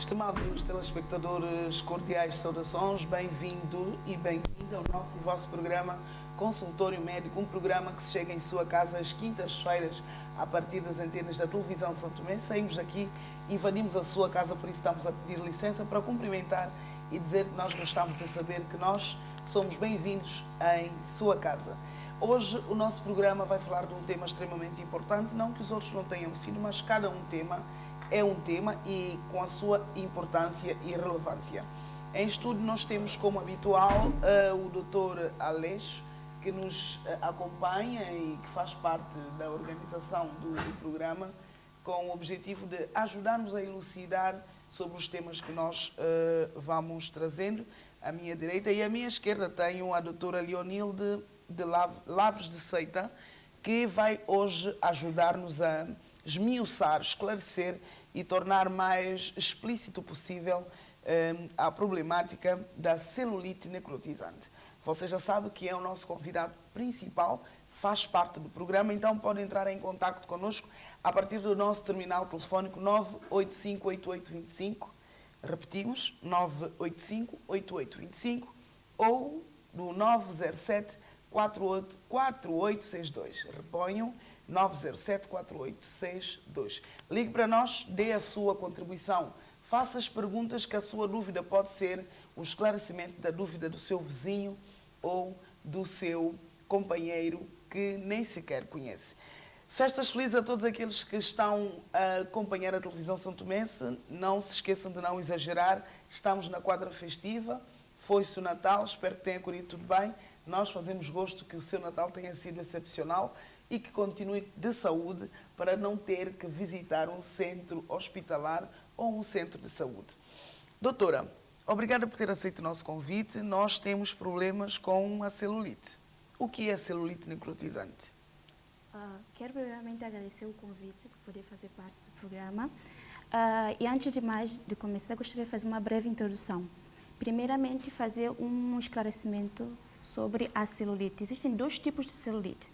Estimados telespectadores, cordiais saudações, bem-vindo e bem-vinda ao nosso e vosso programa Consultório Médico, um programa que se chega em sua casa às quintas-feiras, a partir das antenas da televisão São Tomé. Saímos aqui, invadimos a sua casa, por isso estamos a pedir licença para cumprimentar e dizer que nós gostamos de saber que nós somos bem-vindos em sua casa. Hoje o nosso programa vai falar de um tema extremamente importante, não que os outros não tenham sido, mas cada tema é um tema e com a sua importância e relevância. Em estúdio nós temos, como habitual, o Dr. Aleixo, que nos acompanha e que faz parte da organização do programa, com o objetivo de ajudar-nos a elucidar sobre os temas que nós vamos trazendo. À minha direita e à minha esquerda tenho a doutora Leonilde de Lavres de Seita, que vai hoje ajudar-nos a esmiuçar, esclarecer e tornar mais explícito possível a problemática da celulite necrotizante. Você já sabe que é o nosso convidado principal, faz parte do programa, então pode entrar em contato connosco a partir do nosso terminal telefónico 985-8825, repetimos, 985-8825 ou do 907-4862. Reponham, 907-4862. Ligue para nós, dê a sua contribuição, faça as perguntas que a sua dúvida pode ser o esclarecimento da dúvida do seu vizinho ou do seu companheiro que nem sequer conhece. Festas felizes a todos aqueles que estão a acompanhar a televisão São Tomense. Não se esqueçam de não exagerar, estamos na quadra festiva, foi-se o Natal, espero que tenha corrido tudo bem. Nós fazemos gosto que o seu Natal tenha sido excepcional e que continue de saúde para não ter que visitar um centro hospitalar ou um centro de saúde. Doutora, obrigada por ter aceito o nosso convite. Nós temos problemas com a celulite. O que é a celulite necrotizante? Quero primeiramente agradecer o convite de poder fazer parte do programa. E antes de mais de começar, gostaria de fazer uma breve introdução. Primeiramente, fazer um esclarecimento sobre a celulite. Existem dois tipos de celulite.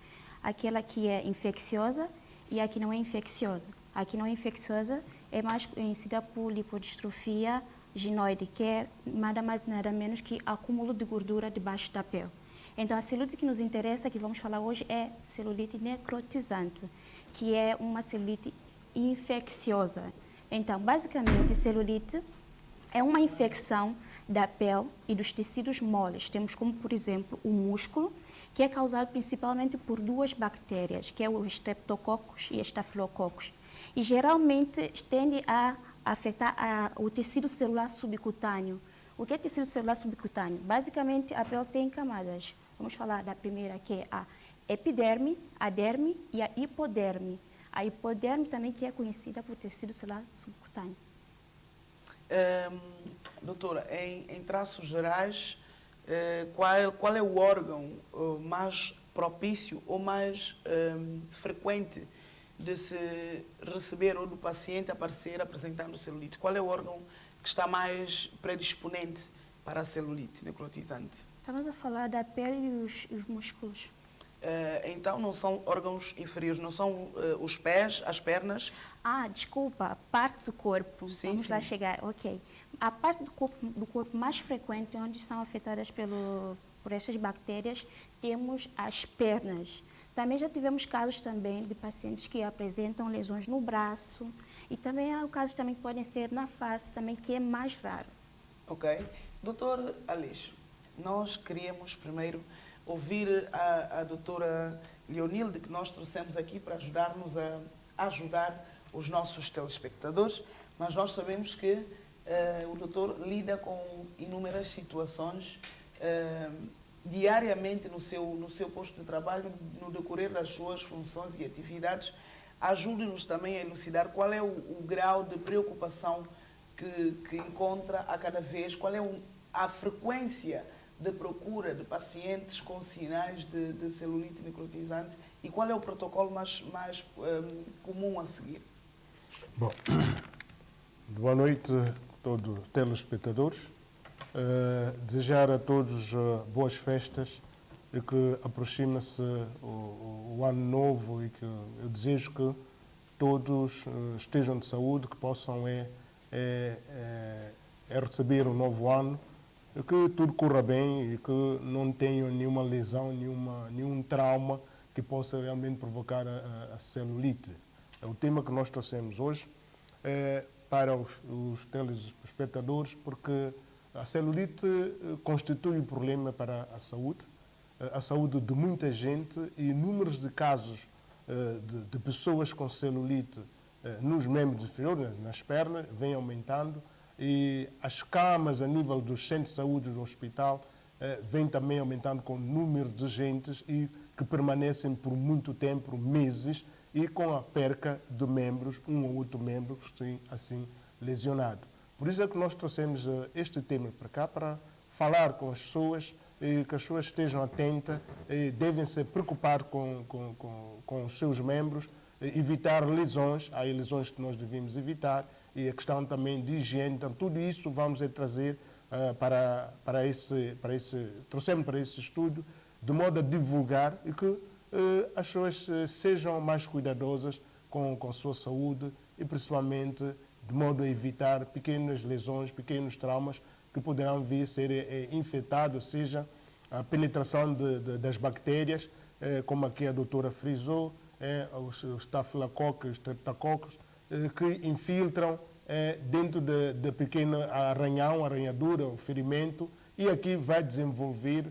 Aquela que é infecciosa e a que não é infecciosa. A que não é infecciosa é mais conhecida por lipodistrofia ginoide, que é nada mais nada menos que acúmulo de gordura debaixo da pele. Então, a celulite que nos interessa, que vamos falar hoje, é celulite necrotizante, que é uma celulite infecciosa. Então, basicamente, celulite é uma infecção da pele e dos tecidos moles. Temos como, por exemplo, o músculo, que é causado principalmente por duas bactérias, que é o Streptococcus e Staphylococcus. E geralmente tende a afetar o tecido celular subcutâneo. O que é tecido celular subcutâneo? Basicamente, a pele tem camadas. Vamos falar da primeira, que é a epiderme, a derme e a hipoderme. A hipoderme também que é conhecida por tecido celular subcutâneo. Doutora, em traços gerais, qual é o órgão mais propício ou mais frequente de se receber ou do paciente aparecer apresentando celulite? Qual é o órgão que está mais predisponente para a celulite necrotizante? Estamos a falar da pele e os músculos. Então não são órgãos inferiores, não são os pés, as pernas? Desculpa, a parte do corpo. Sim, Vamos sim. lá chegar, ok. A parte do corpo mais frequente, onde são afetadas por estas bactérias, temos as pernas. Também já tivemos casos também de pacientes que apresentam lesões no braço e também há casos também que podem ser na face, também que é mais raro. Ok. Doutor Aleixo, nós queríamos primeiro ouvir a doutora Leonilde, que nós trouxemos aqui para ajudar-nos a ajudar os nossos telespectadores, mas nós sabemos que o doutor lida com inúmeras situações diariamente no seu posto de trabalho, no decorrer das suas funções e atividades. Ajude-nos também a elucidar qual é o grau de preocupação que encontra a cada vez, qual é a frequência de procura de pacientes com sinais de celulite necrotizante e qual é o protocolo mais comum a seguir? Bom, boa noite a todos os telespectadores. Desejar a todos boas festas e que aproxima-se o ano novo e que eu desejo que todos estejam de saúde, que possam é receber um novo ano, que tudo corra bem e que não tenham nenhuma lesão, nenhum trauma que possa realmente provocar a celulite. É o tema que nós trouxemos hoje para os telespectadores, porque a celulite constitui um problema para a saúde de muita gente, e números de casos de pessoas com celulite nos membros inferiores, nas pernas, vem aumentando, e as camas a nível dos centros de saúde do hospital vem também aumentando com o número de gentes e que permanecem por muito tempo, meses, e com a perca de membros, um ou outro membro assim lesionado. Por isso é que nós trouxemos este tema para cá, para falar com as pessoas, que as pessoas estejam atentas, devem se preocupar com os seus membros, evitar lesões, há lesões que nós devemos evitar, e a questão também de higiene. Então, tudo isso vamos trazer trouxemos para esse estudo, de modo a divulgar e que as pessoas sejam mais cuidadosas com a sua saúde, e principalmente de modo a evitar pequenas lesões, pequenos traumas que poderão vir a ser infectados, seja a penetração das bactérias, como aqui a doutora frisou, os estafilococcus, os streptococcus, que infiltram dentro de pequeno arranhão, arranhadura, o ferimento, e aqui vai desenvolver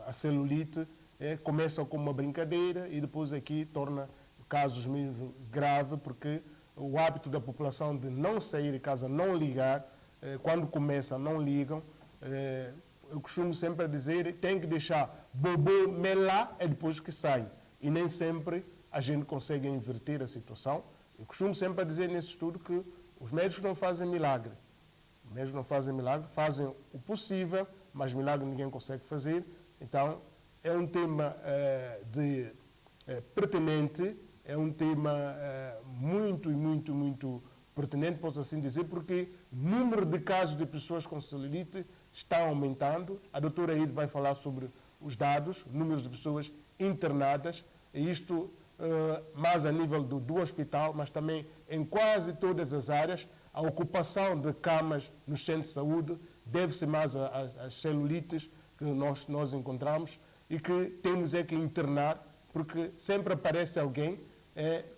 a celulite. Começa com uma brincadeira e depois aqui torna casos mesmo graves, porque o hábito da população de não sair de casa, não ligar, quando começa não ligam. Eu costumo sempre dizer, tem que deixar bobô melar depois que sai, e nem sempre a gente consegue inverter a situação. Eu costumo sempre dizer nesse estudo que os médicos não fazem milagre. Os médicos não fazem milagre, fazem o possível, mas milagre ninguém consegue fazer. Então, é um tema pertinente, é um tema muito pertinente, posso assim dizer, porque o número de casos de pessoas com celulite está aumentando. A doutora Ida vai falar sobre os dados, números de pessoas internadas, e isto mais a nível do hospital, mas também em quase todas as áreas. A ocupação de camas nos centros de saúde deve-se mais às celulites que nós encontramos, e que temos que internar, porque sempre aparece alguém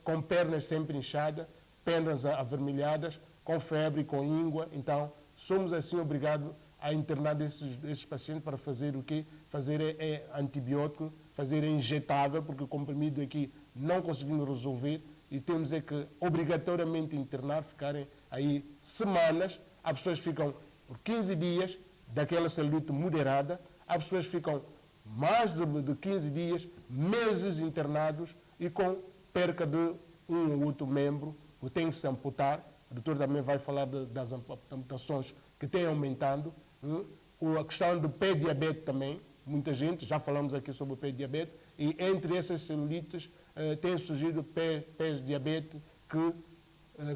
com pernas sempre inchadas, pernas avermelhadas, com febre, com íngua. Então, somos assim obrigados a internar esses pacientes para fazer o quê? Fazer antibiótico, fazer injetável, porque o comprimido aqui não conseguimos resolver, e temos que obrigatoriamente internar, ficarem aí semanas. As pessoas ficam por 15 dias daquela celulite moderada, as pessoas ficam mais de 15 dias, meses internados, e com perca de um ou outro membro, que tem que se amputar. O doutor também vai falar das amputações que têm aumentado. A questão do pé diabetes também, muita gente, já falamos aqui sobre o pé diabetes, e entre essas celulites tem surgido pé diabetes, que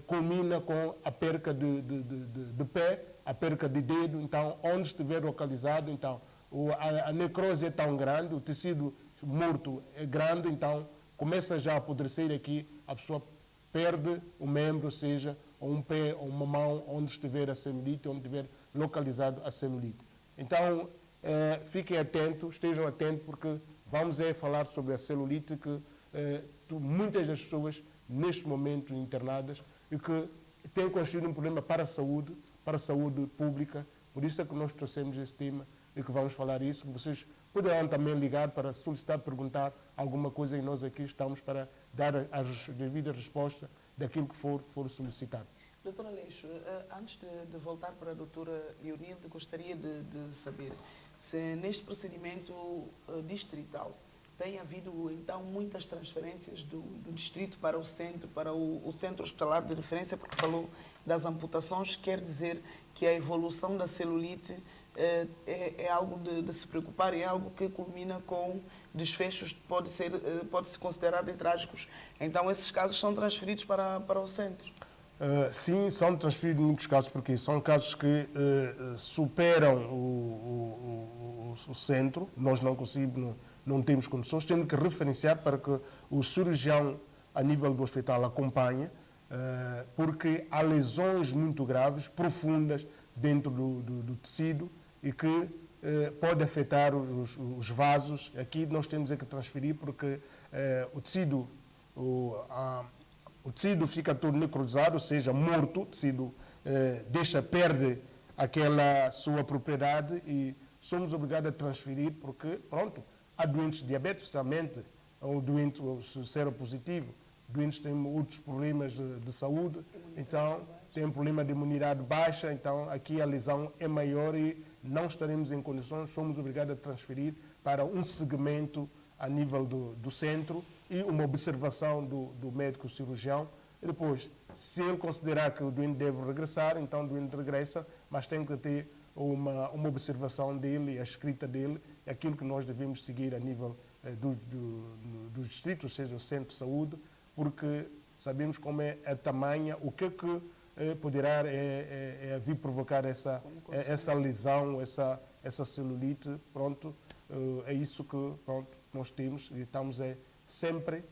culmina com a perca de pé, a perca de dedo. Então, onde estiver localizado, então, a necrose é tão grande, o tecido morto é grande, então começa já a apodrecer aqui, a pessoa perde o membro, seja um pé ou uma mão, onde estiver a celulite, onde estiver localizado a celulite. Então, fiquem atentos, estejam atentos, porque vamos falar sobre a celulite, que muitas das pessoas neste momento internadas, e que tem constituído um problema para a saúde pública. Por isso é que nós trouxemos esse tema e que vamos falar isso. Vocês poderão também ligar para solicitar, perguntar alguma coisa, e nós aqui estamos para dar as devidas respostas daquilo que for solicitado. Doutora Aleixo, antes de voltar para a doutora Leonilde, gostaria de saber se neste procedimento distrital tem havido, então, muitas transferências do distrito para o centro hospitalar de referência, porque falou das amputações. Quer dizer que a evolução da celulite é algo de se preocupar, é algo que culmina com desfechos que pode-se considerar de trágicos. Então, esses casos são transferidos para o centro? Sim, são transferidos em muitos casos, porque são casos que superam o centro. Nós não conseguimos, não temos condições, temos que referenciar para que o cirurgião, a nível do hospital, acompanhe. porque há lesões muito graves, profundas, dentro do tecido e que pode afetar os vasos. Aqui nós temos que transferir porque o tecido fica todo necrosado, ou seja, morto, o tecido perde aquela sua propriedade e somos obrigados a transferir porque, pronto, há doentes de diabetes, especialmente, ou doentes seropositivo, doentes têm outros problemas de saúde, então tem um problema de imunidade baixa, então aqui a lesão é maior e não estaremos em condições, somos obrigados a transferir para um segmento a nível do centro e uma observação do médico cirurgião. E depois, se ele considerar que o doente deve regressar, então o doente regressa, mas tem que ter uma observação dele, a escrita dele, aquilo que nós devemos seguir a nível dos distritos, ou seja, o centro de saúde, porque sabemos como é a tamanha, o que poderá vir provocar essa lesão, essa celulite. Pronto, é isso que nós temos e estamos sempre,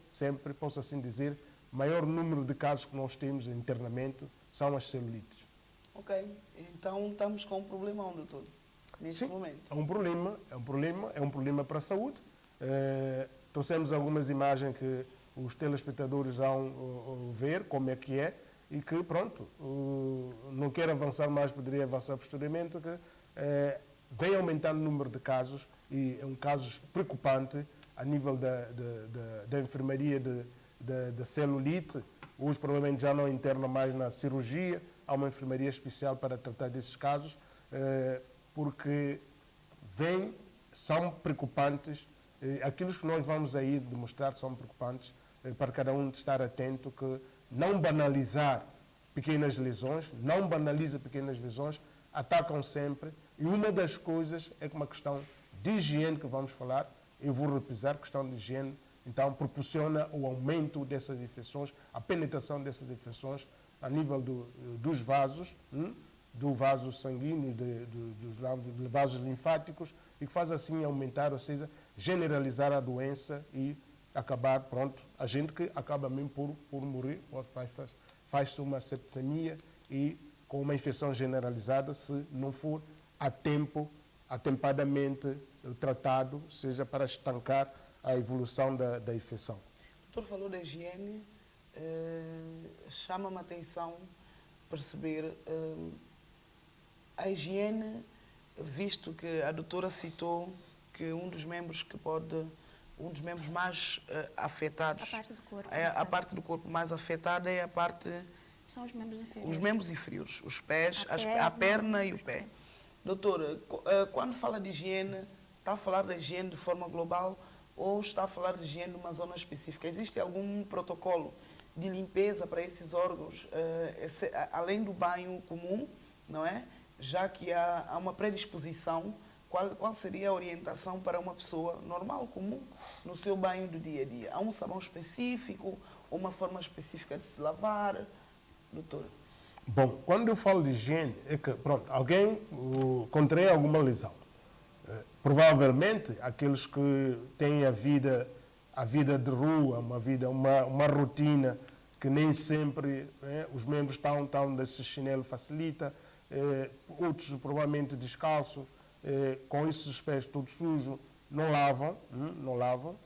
posso assim dizer, maior número de casos que nós temos em internamento são as celulites. Ok, então estamos com um problemão, doutor, neste momento. É um problema para a saúde. Trouxemos algumas imagens que os telespectadores vão ver como é que é e que, pronto, não quero avançar mais, poderia avançar posteriormente, que vem aumentando o número de casos e é um caso preocupante a nível da enfermaria da celulite. Hoje provavelmente já não interna mais na cirurgia, há uma enfermaria especial para tratar desses casos, porque são preocupantes, aquilo que nós vamos aí demonstrar são preocupantes, para cada um estar atento, que não banalizar pequenas lesões, atacam sempre, e uma das coisas é uma questão de higiene que vamos falar, eu vou repisar, questão de higiene, então proporciona o aumento dessas infecções, a penetração dessas infecções a nível dos vasos, do vaso sanguíneo, dos vasos linfáticos, e que faz assim aumentar, ou seja, generalizar a doença e acabar, pronto, a gente que acaba mesmo por morrer, faz-se uma septicemia e com uma infecção generalizada se não for a tempo, atempadamente tratado, seja para estancar a evolução da infecção. O doutor falou da higiene, chama-me a atenção perceber a higiene, visto que a doutora citou que um dos membros mais afetados, a parte do corpo mais afetada é a parte... São os membros inferiores. Os membros inferiores, os pés, a perna e o pé. Doutora, quando fala de higiene, está a falar da higiene de forma global ou está a falar de higiene de uma zona específica? Existe algum protocolo de limpeza para esses órgãos, além do banho comum, não é? Já que há uma predisposição, qual seria a orientação para uma pessoa normal, comum, no seu banho do dia a dia? Há um sabão específico, uma forma específica de se lavar? Doutora? Bom, quando eu falo de higiene, é que, pronto, alguém contrai alguma lesão. Provavelmente, aqueles que têm a vida de rua, uma rotina que nem sempre os membros estão desse chinelo facilita, outros provavelmente descalços, com esses pés todos sujos, não lavam,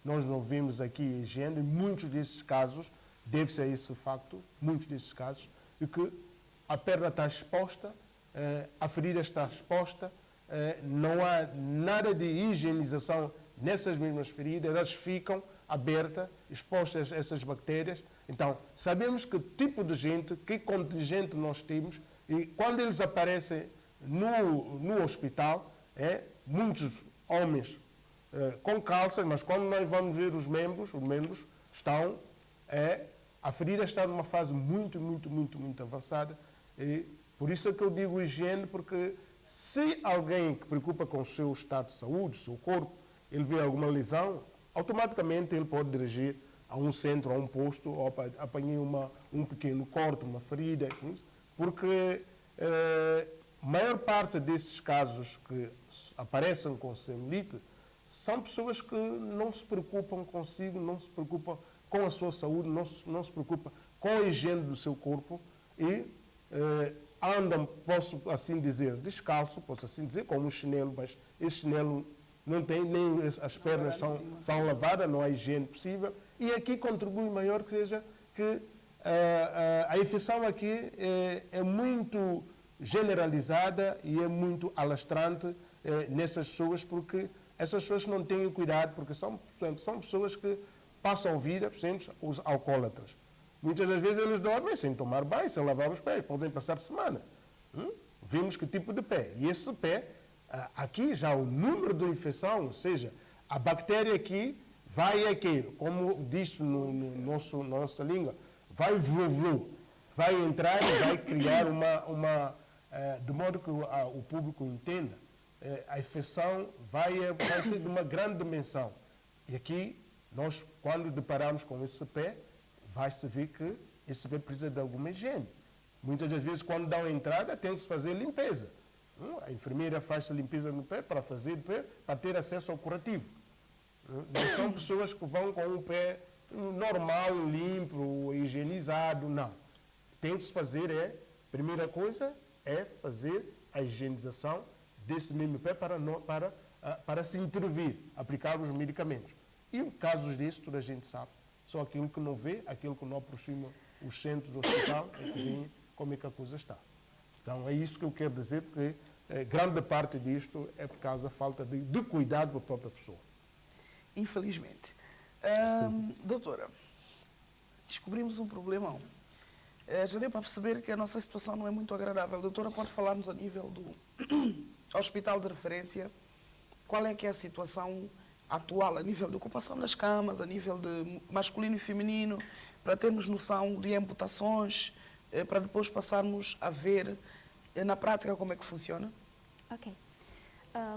nós não vimos aqui higiene, e muitos desses casos, deve-se a esse facto, muitos desses casos, e que a perna está exposta, a ferida está exposta, não há nada de higienização nessas mesmas feridas, elas ficam abertas, expostas a essas bactérias. Então, sabemos que tipo de gente, que contingente nós temos, e quando eles aparecem no hospital, muitos homens com calças, mas quando nós vamos ver os membros estão, a ferida está numa fase muito avançada, e por isso é que eu digo higiene, porque se alguém que preocupa com o seu estado de saúde, o seu corpo, ele vê alguma lesão, automaticamente ele pode dirigir a um centro, a um posto, ou apanhar um pequeno corte, uma ferida, porque a maior parte desses casos que aparecem com celulite são pessoas que não se preocupam consigo, não se preocupam com a sua saúde, não se preocupam com a higiene do seu corpo e andam, posso assim dizer, descalço, posso assim dizer, com um chinelo, mas esse chinelo não tem, nem as pernas são lavadas, não há higiene possível. E aqui contribui maior que seja que a infecção aqui é muito generalizada e é muito alastrante nessas pessoas, porque essas pessoas não têm cuidado, porque são pessoas que passam vida, por exemplo, os alcoólatras. Muitas das vezes eles dormem sem tomar banho, sem lavar os pés, podem passar semana. Vimos que tipo de pé. E esse pé, aqui já o número de infecção, ou seja, a bactéria aqui vai aqui, como disse na nossa língua, vai vai entrar e vai criar de modo que o público entenda, a infecção vai ser de uma grande dimensão. E aqui, nós, quando deparamos com esse pé, vai-se ver que esse pé precisa de alguma higiene. Muitas das vezes, quando dão a entrada, tem que se fazer limpeza. A enfermeira faz a limpeza no pé para fazer o pé, para ter acesso ao curativo. Não são pessoas que vão com o pé normal, limpo, higienizado, não. Tem que se fazer, primeira coisa, é fazer a higienização desse mesmo pé para se intervir, aplicar os medicamentos. E casos desses, toda a gente sabe, só aquilo que não vê, aquilo que não aproxima o centro do hospital, é que vê como é que a coisa está. Então, é isso que eu quero dizer, porque grande parte disto é por causa da falta de cuidado da própria pessoa. Infelizmente. Doutora, descobrimos um problemão. Já deu para perceber que a nossa situação não é muito agradável. A doutora pode falar-nos a nível do hospital de referência, qual é que é a situação atual, a nível de ocupação das camas, a nível de masculino e feminino, para termos noção de amputações, para depois passarmos a ver na prática como é que funciona? Ok.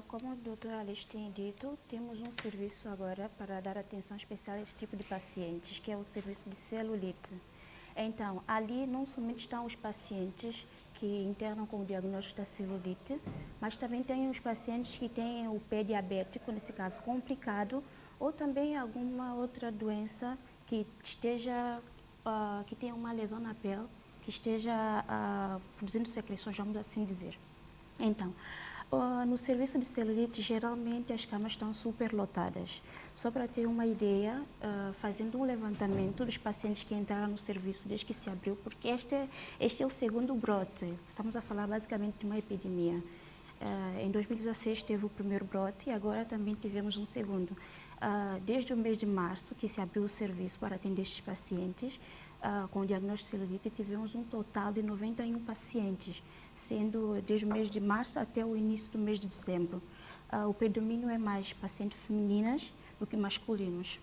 Como a doutora Alice tem dito, temos um serviço agora para dar atenção especial a esse tipo de pacientes, que é o serviço de celulite. Então, ali não somente estão os pacientes que internam com o diagnóstico da celulite, mas também tem os pacientes que têm o pé diabético, nesse caso complicado, ou também alguma outra doença que esteja, que tenha uma lesão na pele, que esteja produzindo secreções, vamos assim dizer. Então, no serviço de celulite, geralmente as camas estão superlotadas. Só para ter uma ideia, fazendo um levantamento dos pacientes que entraram no serviço desde que se abriu, porque este é o segundo brote. Estamos a falar basicamente de uma epidemia. Em 2016 teve o primeiro brote e agora também tivemos um segundo. Desde o mês de março, que se abriu o serviço para atender estes pacientes, com o diagnóstico de celulite, tivemos um total de 91 pacientes, sendo desde o mês de março até o início do mês de dezembro. O predomínio é mais pacientes femininas do que masculinos.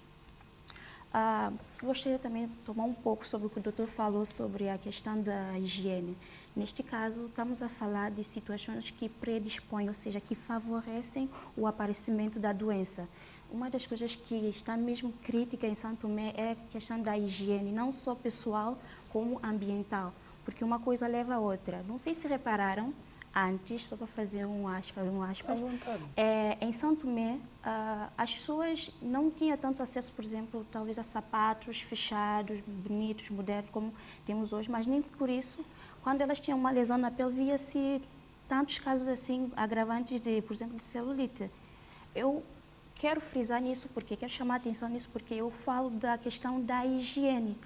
Gostaria também de tomar um pouco sobre o que o doutor falou sobre a questão da higiene. Neste caso, estamos a falar de situações que predispõem, ou seja, que favorecem o aparecimento da doença. Uma das coisas que está mesmo crítica em São Tomé é a questão da higiene, não só pessoal, como ambiental, porque uma coisa leva a outra. Não sei se repararam, antes, só para fazer um aspas, em São Tomé, as pessoas não tinham tanto acesso, por exemplo, talvez a sapatos fechados, bonitos, modernos, como temos hoje, mas nem por isso, quando elas tinham uma lesão na pele, via-se tantos casos assim, agravantes de, por exemplo, de celulite. Eu quero frisar nisso, porque quero chamar a atenção nisso, porque eu falo da questão da higiene.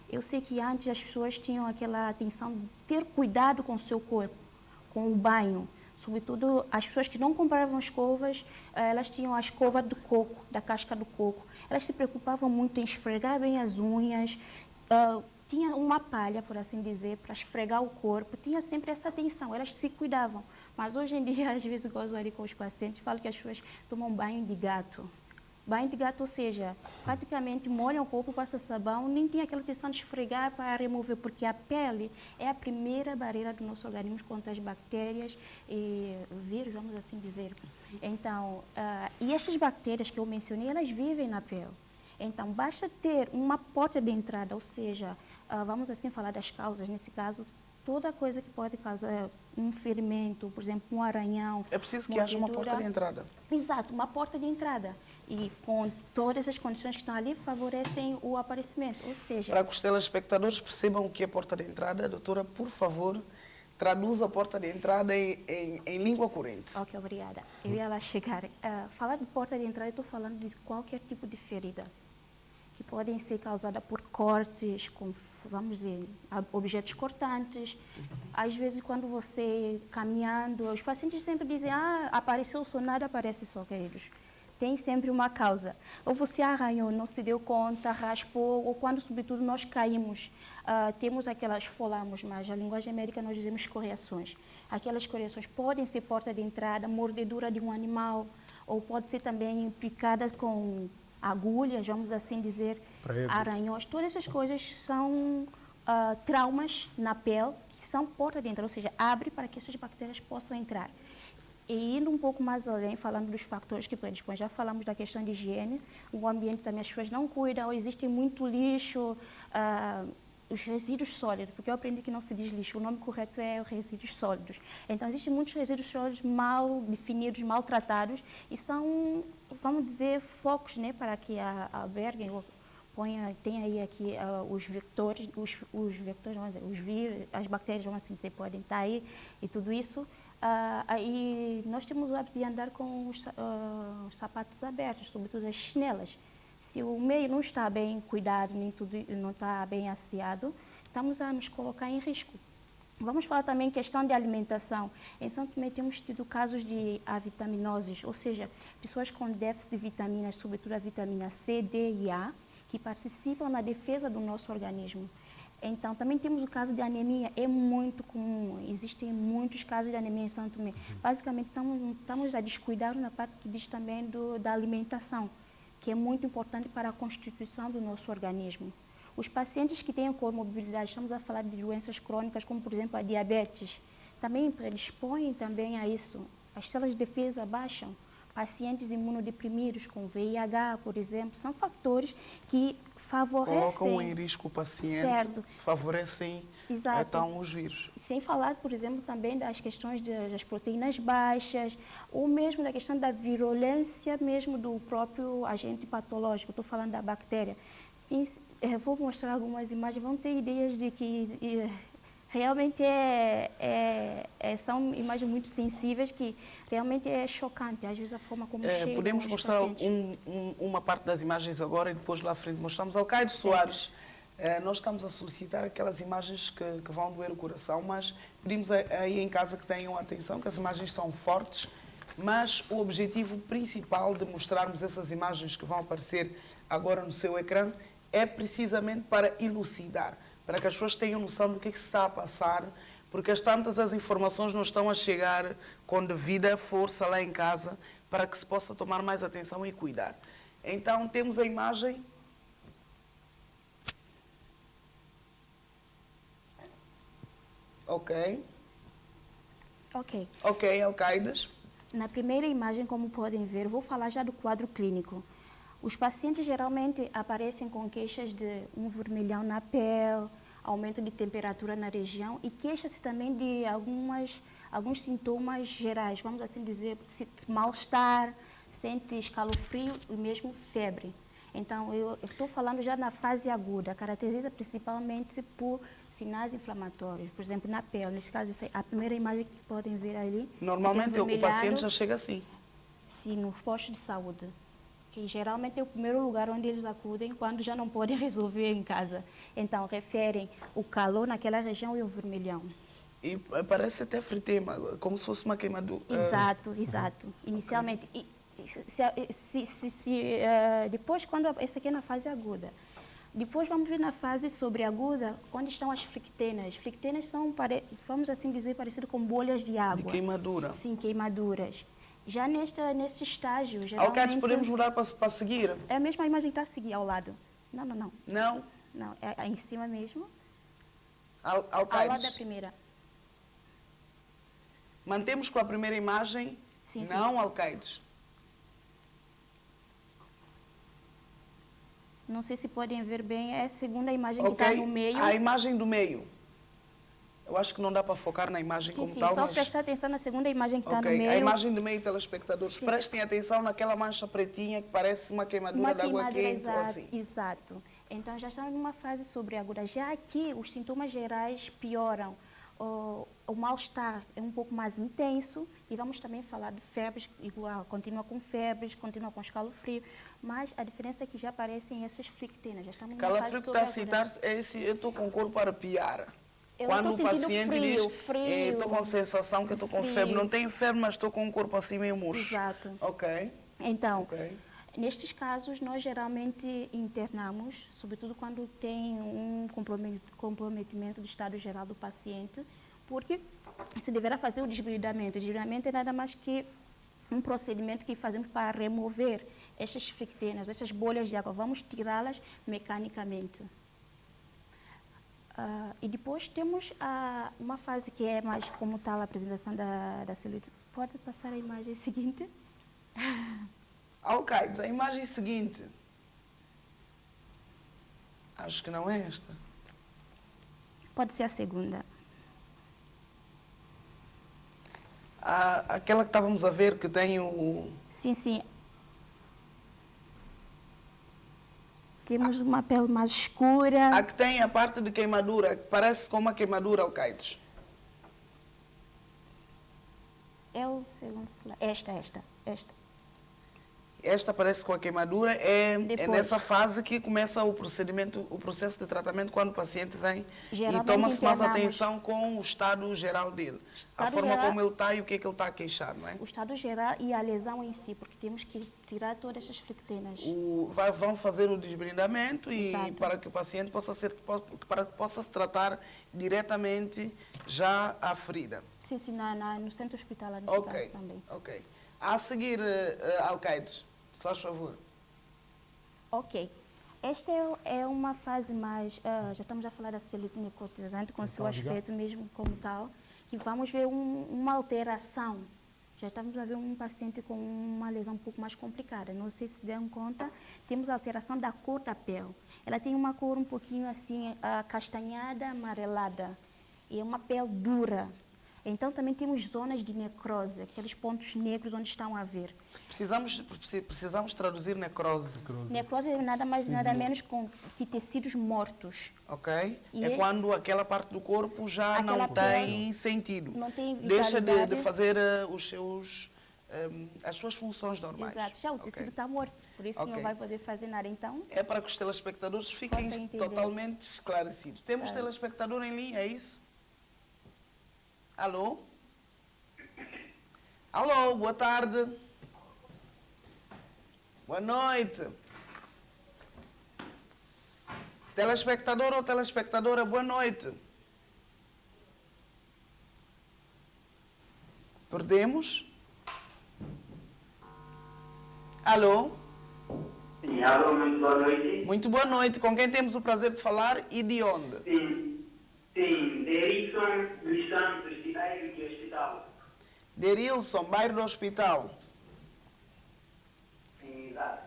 Eu sei que antes as pessoas tinham aquela atenção de ter cuidado com o seu corpo, com o banho. Sobretudo, as pessoas que não compravam escovas, elas tinham a escova do coco, da casca do coco. Elas se preocupavam muito em esfregar bem as unhas, tinha uma palha, por assim dizer, para esfregar o corpo, tinha sempre essa atenção, elas se cuidavam. Mas hoje em dia, às vezes, gosto ali com os pacientes, falo que as pessoas tomam banho de gato. Banho de gato, ou seja, praticamente molham o corpo, passam sabão, nem tem aquela atenção de esfregar para remover, porque a pele é a primeira barreira do nosso organismo contra as bactérias e vírus, vamos assim dizer. Então, e estas bactérias que eu mencionei, elas vivem na pele. Então, basta ter uma porta de entrada, ou seja, vamos assim falar das causas, nesse caso, toda coisa que pode causar um ferimento, por exemplo, um arranhão. É preciso que haja uma porta de entrada. Exato, uma porta de entrada. E com todas as condições que estão ali, favorecem o aparecimento. Ou seja... Para que os telespectadores percebam o que é porta de entrada, doutora, por favor, traduza a porta de entrada em língua corrente. Ok, obrigada. Eu ia lá chegar. Falar de porta de entrada, eu estou falando de qualquer tipo de ferida, que podem ser causadas por cortes, com, vamos dizer, objetos cortantes. Às vezes, quando você caminhando, os pacientes sempre dizem, apareceu o sonado, aparece só, queridos. Tem sempre uma causa. Ou você arranhou, não se deu conta, raspou, ou quando, sobretudo, nós caímos. Temos aquelas, esfolamos, mas a linguagem médica nós dizemos escoriações. Aquelas escoriações podem ser porta de entrada, mordedura de um animal, ou pode ser também picada com agulhas, vamos assim dizer, arranhões. Todas essas coisas são traumas na pele que são porta de entrada, ou seja, abre para que essas bactérias possam entrar. E indo um pouco mais além, falando dos fatores que predispõem, já falamos da questão de higiene, o ambiente também as pessoas não cuidam, existe muito lixo, os resíduos sólidos, porque eu aprendi que não se diz lixo, o nome correto é resíduos sólidos. Então, existem muitos resíduos sólidos mal definidos, maltratados, e são, vamos dizer, focos, né, para que alberguem, tem aí aqui os vetores, os vetores, vamos dizer, os vírus, as bactérias, vamos assim dizer, podem estar aí, e tudo isso. E nós temos o hábito de andar com os sapatos abertos, sobretudo as chinelas. Se o meio não está bem cuidado, nem tudo não está bem asseado, estamos a nos colocar em risco. Vamos falar também questão de alimentação. Em São Tomé temos tido casos de avitaminoses, ou seja, pessoas com déficit de vitaminas, sobretudo a vitamina C, D e A, que participam na defesa do nosso organismo. Então, também temos o caso de anemia, é muito comum, existem muitos casos de anemia em São Tomé. Basicamente, estamos a descuidar na parte que diz também da alimentação, que é muito importante para a constituição do nosso organismo. Os pacientes que têm comorbidade, estamos a falar de doenças crônicas, como por exemplo a diabetes, também predispõem também a isso. As células de defesa baixam. Pacientes imunodeprimidos com VIH, por exemplo, são fatores que favorecem... Colocam em risco o paciente, certo. Favorecem então os vírus. Sem falar, por exemplo, também das questões das proteínas baixas, ou mesmo da questão da virulência mesmo do próprio agente patológico, estou falando da bactéria. Vou mostrar algumas imagens, vão ter ideias de que... Realmente são imagens muito sensíveis que realmente é chocante, às vezes a forma como chegam. Podemos mostrar uma parte das imagens agora e depois lá à frente mostramos. Alcaide Soares, nós estamos a solicitar aquelas imagens que vão doer o coração, mas pedimos aí em casa que tenham atenção, que as imagens são fortes, mas o objetivo principal de mostrarmos essas imagens que vão aparecer agora no seu ecrã é precisamente para elucidar, para que as pessoas tenham noção do que se está a passar, porque as tantas as informações não estão a chegar com devida força lá em casa, para que se possa tomar mais atenção e cuidar. Então, temos a imagem. Ok. Ok, Alcaides. Na primeira imagem, como podem ver, vou falar já do quadro clínico. Os pacientes geralmente aparecem com queixas de um vermelhão na pele, aumento de temperatura na região e queixa-se também de alguns sintomas gerais, vamos assim dizer, mal-estar, sente escalofrio e mesmo febre. Então, eu estou falando já na fase aguda, caracteriza principalmente por sinais inflamatórios, por exemplo, na pele. Nesse caso, a primeira imagem que podem ver ali. Normalmente o paciente já chega assim? Sim, nos postos de saúde, que geralmente é o primeiro lugar onde eles acudem quando já não podem resolver em casa. Então, referem o calor naquela região e o vermelhão. E parece até fritema, como se fosse uma queimadura. Exato. Inicialmente. Okay. Depois, quando essa aqui é na fase aguda. Depois vamos ver na fase sobreaguda, onde estão as flictenas. Flictenas são, vamos assim dizer, parecido com bolhas de água. De queimadura. Sim, queimaduras. Já nesse estágio, geralmente... Alcaides, podemos mudar para seguir? É a mesma imagem que está a seguir ao lado. Não. Não? Não, é em cima mesmo. Alcaides. Ao lado da primeira. Mantemos com a primeira imagem? Sim. Não, Alcaides. Não sei se podem ver bem, é a segunda imagem que está no meio. A imagem do meio. Eu acho que não dá para focar na imagem Sim, como sim, tal, só mas... prestar atenção na segunda imagem que está no Ok, meio. a imagem de meio, telespectadores, Sim, prestem atenção naquela mancha pretinha que parece uma queimadura de água quente ou assim. Exato. Então, já estamos numa fase sobreagora. Já aqui, os sintomas gerais pioram. O mal-estar é um pouco mais intenso e vamos também falar de febres, igual, continua com febres, continua com escalofrio, mas a diferença é que já aparecem essas flictenas. Já estamos numa fase Calafrio que está a citar é esse, eu estou com o corpo a arrepiar. Eu Quando estou o sentindo paciente frio, diz, frio. estou com sensação que estou com febre, não tenho febre, mas estou com o corpo assim meio murcho. Exato. Ok. Então, Ok. nestes casos, nós geralmente internamos, sobretudo quando tem um comprometimento do estado geral do paciente, porque se deverá fazer o desbridamento. O desbridamento é nada mais que um procedimento que fazemos para remover estas fictenas, essas bolhas de água. Vamos tirá-las mecanicamente. E depois temos uma fase que é mais como tal a apresentação da celulite. Pode passar a imagem seguinte? Alcaide, a imagem seguinte. Acho que não é esta. Pode ser a segunda. Aquela que estávamos a ver que tem o... Sim, sim. Temos uma pele mais escura. A que tem a parte de queimadura, que parece com uma queimadura, Alcaides. É o segundo slide. Esta. Esta parece com a queimadura, é Depois. nessa fase que começa o procedimento, o processo de tratamento, quando o paciente vem e Geralmente toma-se mais internamos. atenção com o estado geral dele. A Estado forma geral- como ele está e o que é que ele está a queixar, não é? O estado geral e a lesão em si, porque temos que tirar todas essas flictenas. Vão fazer o desbrindamento e Exato. para que o paciente para que possa se tratar diretamente já a ferida. Sim, no centro hospitalar, nesse caso também. Ok. A seguir, Alcaides, só faz favor. Ok. Esta é uma fase mais... já estamos a falar da celulite necrotizante com o seu aspecto mesmo como tal, que vamos ver uma alteração. Já estamos a ver um paciente com uma lesão um pouco mais complicada. Não sei se deram conta, temos a alteração da cor da pele. Ela tem uma cor um pouquinho assim, castanhada, amarelada. E é uma pele dura. Então, também temos zonas de necrose, aqueles pontos negros onde estão a ver. Precisamos traduzir necrose. Necrose é nada mais nada menos que tecidos mortos. Ok? E é quando aquela parte do corpo já não Aquela tem sentido. não tem Deixa de vitalidade. fazer as suas funções normais. Exato, já o Ok? tecido está morto, por isso Ok. não vai poder fazer nada. Então, É para que os telespectadores Possa fiquem entender. totalmente esclarecidos. Temos telespectador em linha, é isso? Alô? Alô, boa tarde. Boa noite. Telespectador ou telespectadora, boa noite. Perdemos? Alô? Sim, alô, muito boa noite. Muito boa noite. Com quem temos o prazer de falar e de onde? Sim, Derison dos Santos, de bairro de Hospital. Derilson, bairro do Hospital. Sim, exato.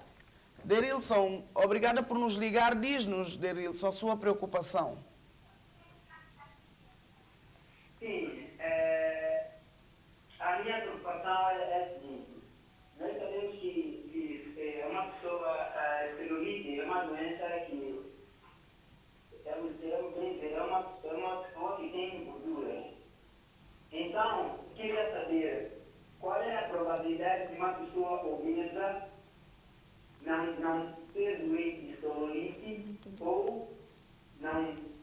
Derilson, obrigada por nos ligar. Diz-nos, Derilson, a sua preocupação. Sim, a minha preocupação é a seguinte. Nós sabemos que uma pessoa, celulite é uma doença que é uma pessoa que tem gordura. Então, queria saber qual é a probabilidade de uma pessoa obesa não ter doença de celulite ou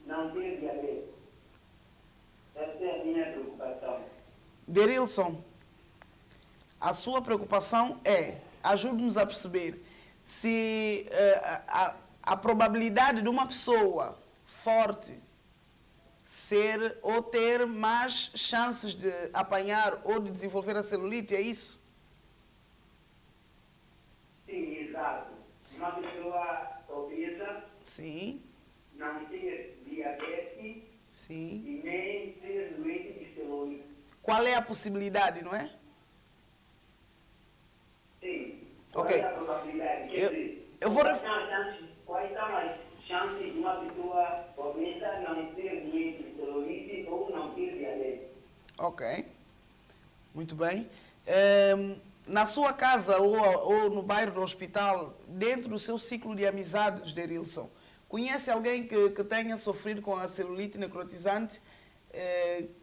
não ter diabetes. Essa é a minha preocupação. Derilson, a sua preocupação é, ajude-nos a perceber, se a probabilidade de uma pessoa forte ser ou ter mais chances de apanhar ou de desenvolver a celulite, é isso? Sim, exato. Uma pessoa obesa Sim, não ter diabetes sim. e nem ter doença de celulite. Qual é a possibilidade, não é? Sim. Ok. Qual é a probabilidade? Quer Eu- dizer, eu vou quais são as chances de uma pessoa obesa não ter doença de celulite ou não Ok, muito bem. Na sua casa ou no bairro do hospital, dentro do seu ciclo de amizades, Derilson, conhece alguém que tenha sofrido com a celulite necrotizante?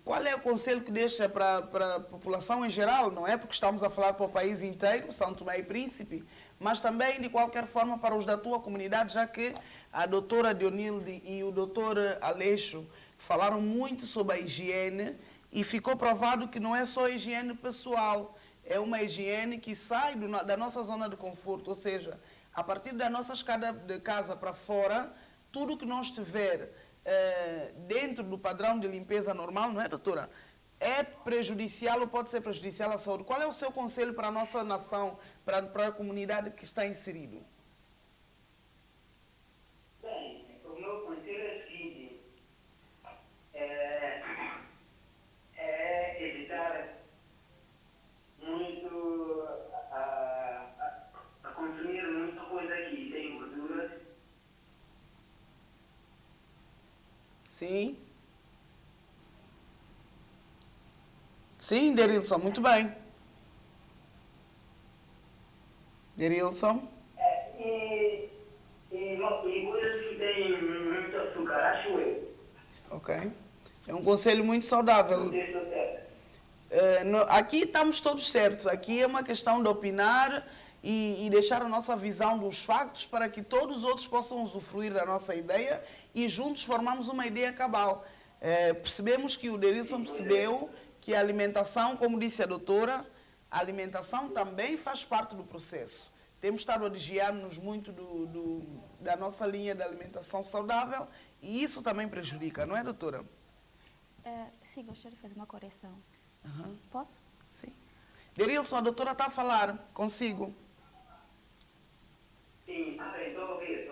Qual é o conselho que deixa para a população em geral, não é? Porque estamos a falar para o país inteiro, São Tomé e Príncipe, mas também, de qualquer forma, para os da tua comunidade, já que a doutora Dionilde e o doutor Aleixo falaram muito sobre a higiene e ficou provado que não é só higiene pessoal, é uma higiene que sai da nossa zona de conforto, ou seja, a partir da nossa escada de casa para fora, tudo que nós tiver dentro do padrão de limpeza normal, não é, doutora? É prejudicial ou pode ser prejudicial à saúde? Qual é o seu conselho para a nossa nação, para a comunidade que está inserido? Bem, o meu conselho é o seguinte, é evitar muito a consumir muita coisa que tem gorduras. Sim. Sim, Derilson, muito bem. Derilson? E coisas que têm muito açúcar, acho eu. Ok. É um conselho muito saudável. Não sei se eu certo. Aqui estamos todos certos. Aqui é uma questão de opinar e deixar a nossa visão dos factos para que todos os outros possam usufruir da nossa ideia e juntos formamos uma ideia cabal. Percebemos que o Derilson percebeu que a alimentação, como disse a doutora, a alimentação também faz parte do processo. Temos estado a desviar-nos muito da nossa linha de alimentação saudável e isso também prejudica, não é, doutora? Sim, gostaria de fazer uma correção. Uhum. Posso? Sim. Derilson, a doutora está a falar consigo. Sim, estou a ouvir.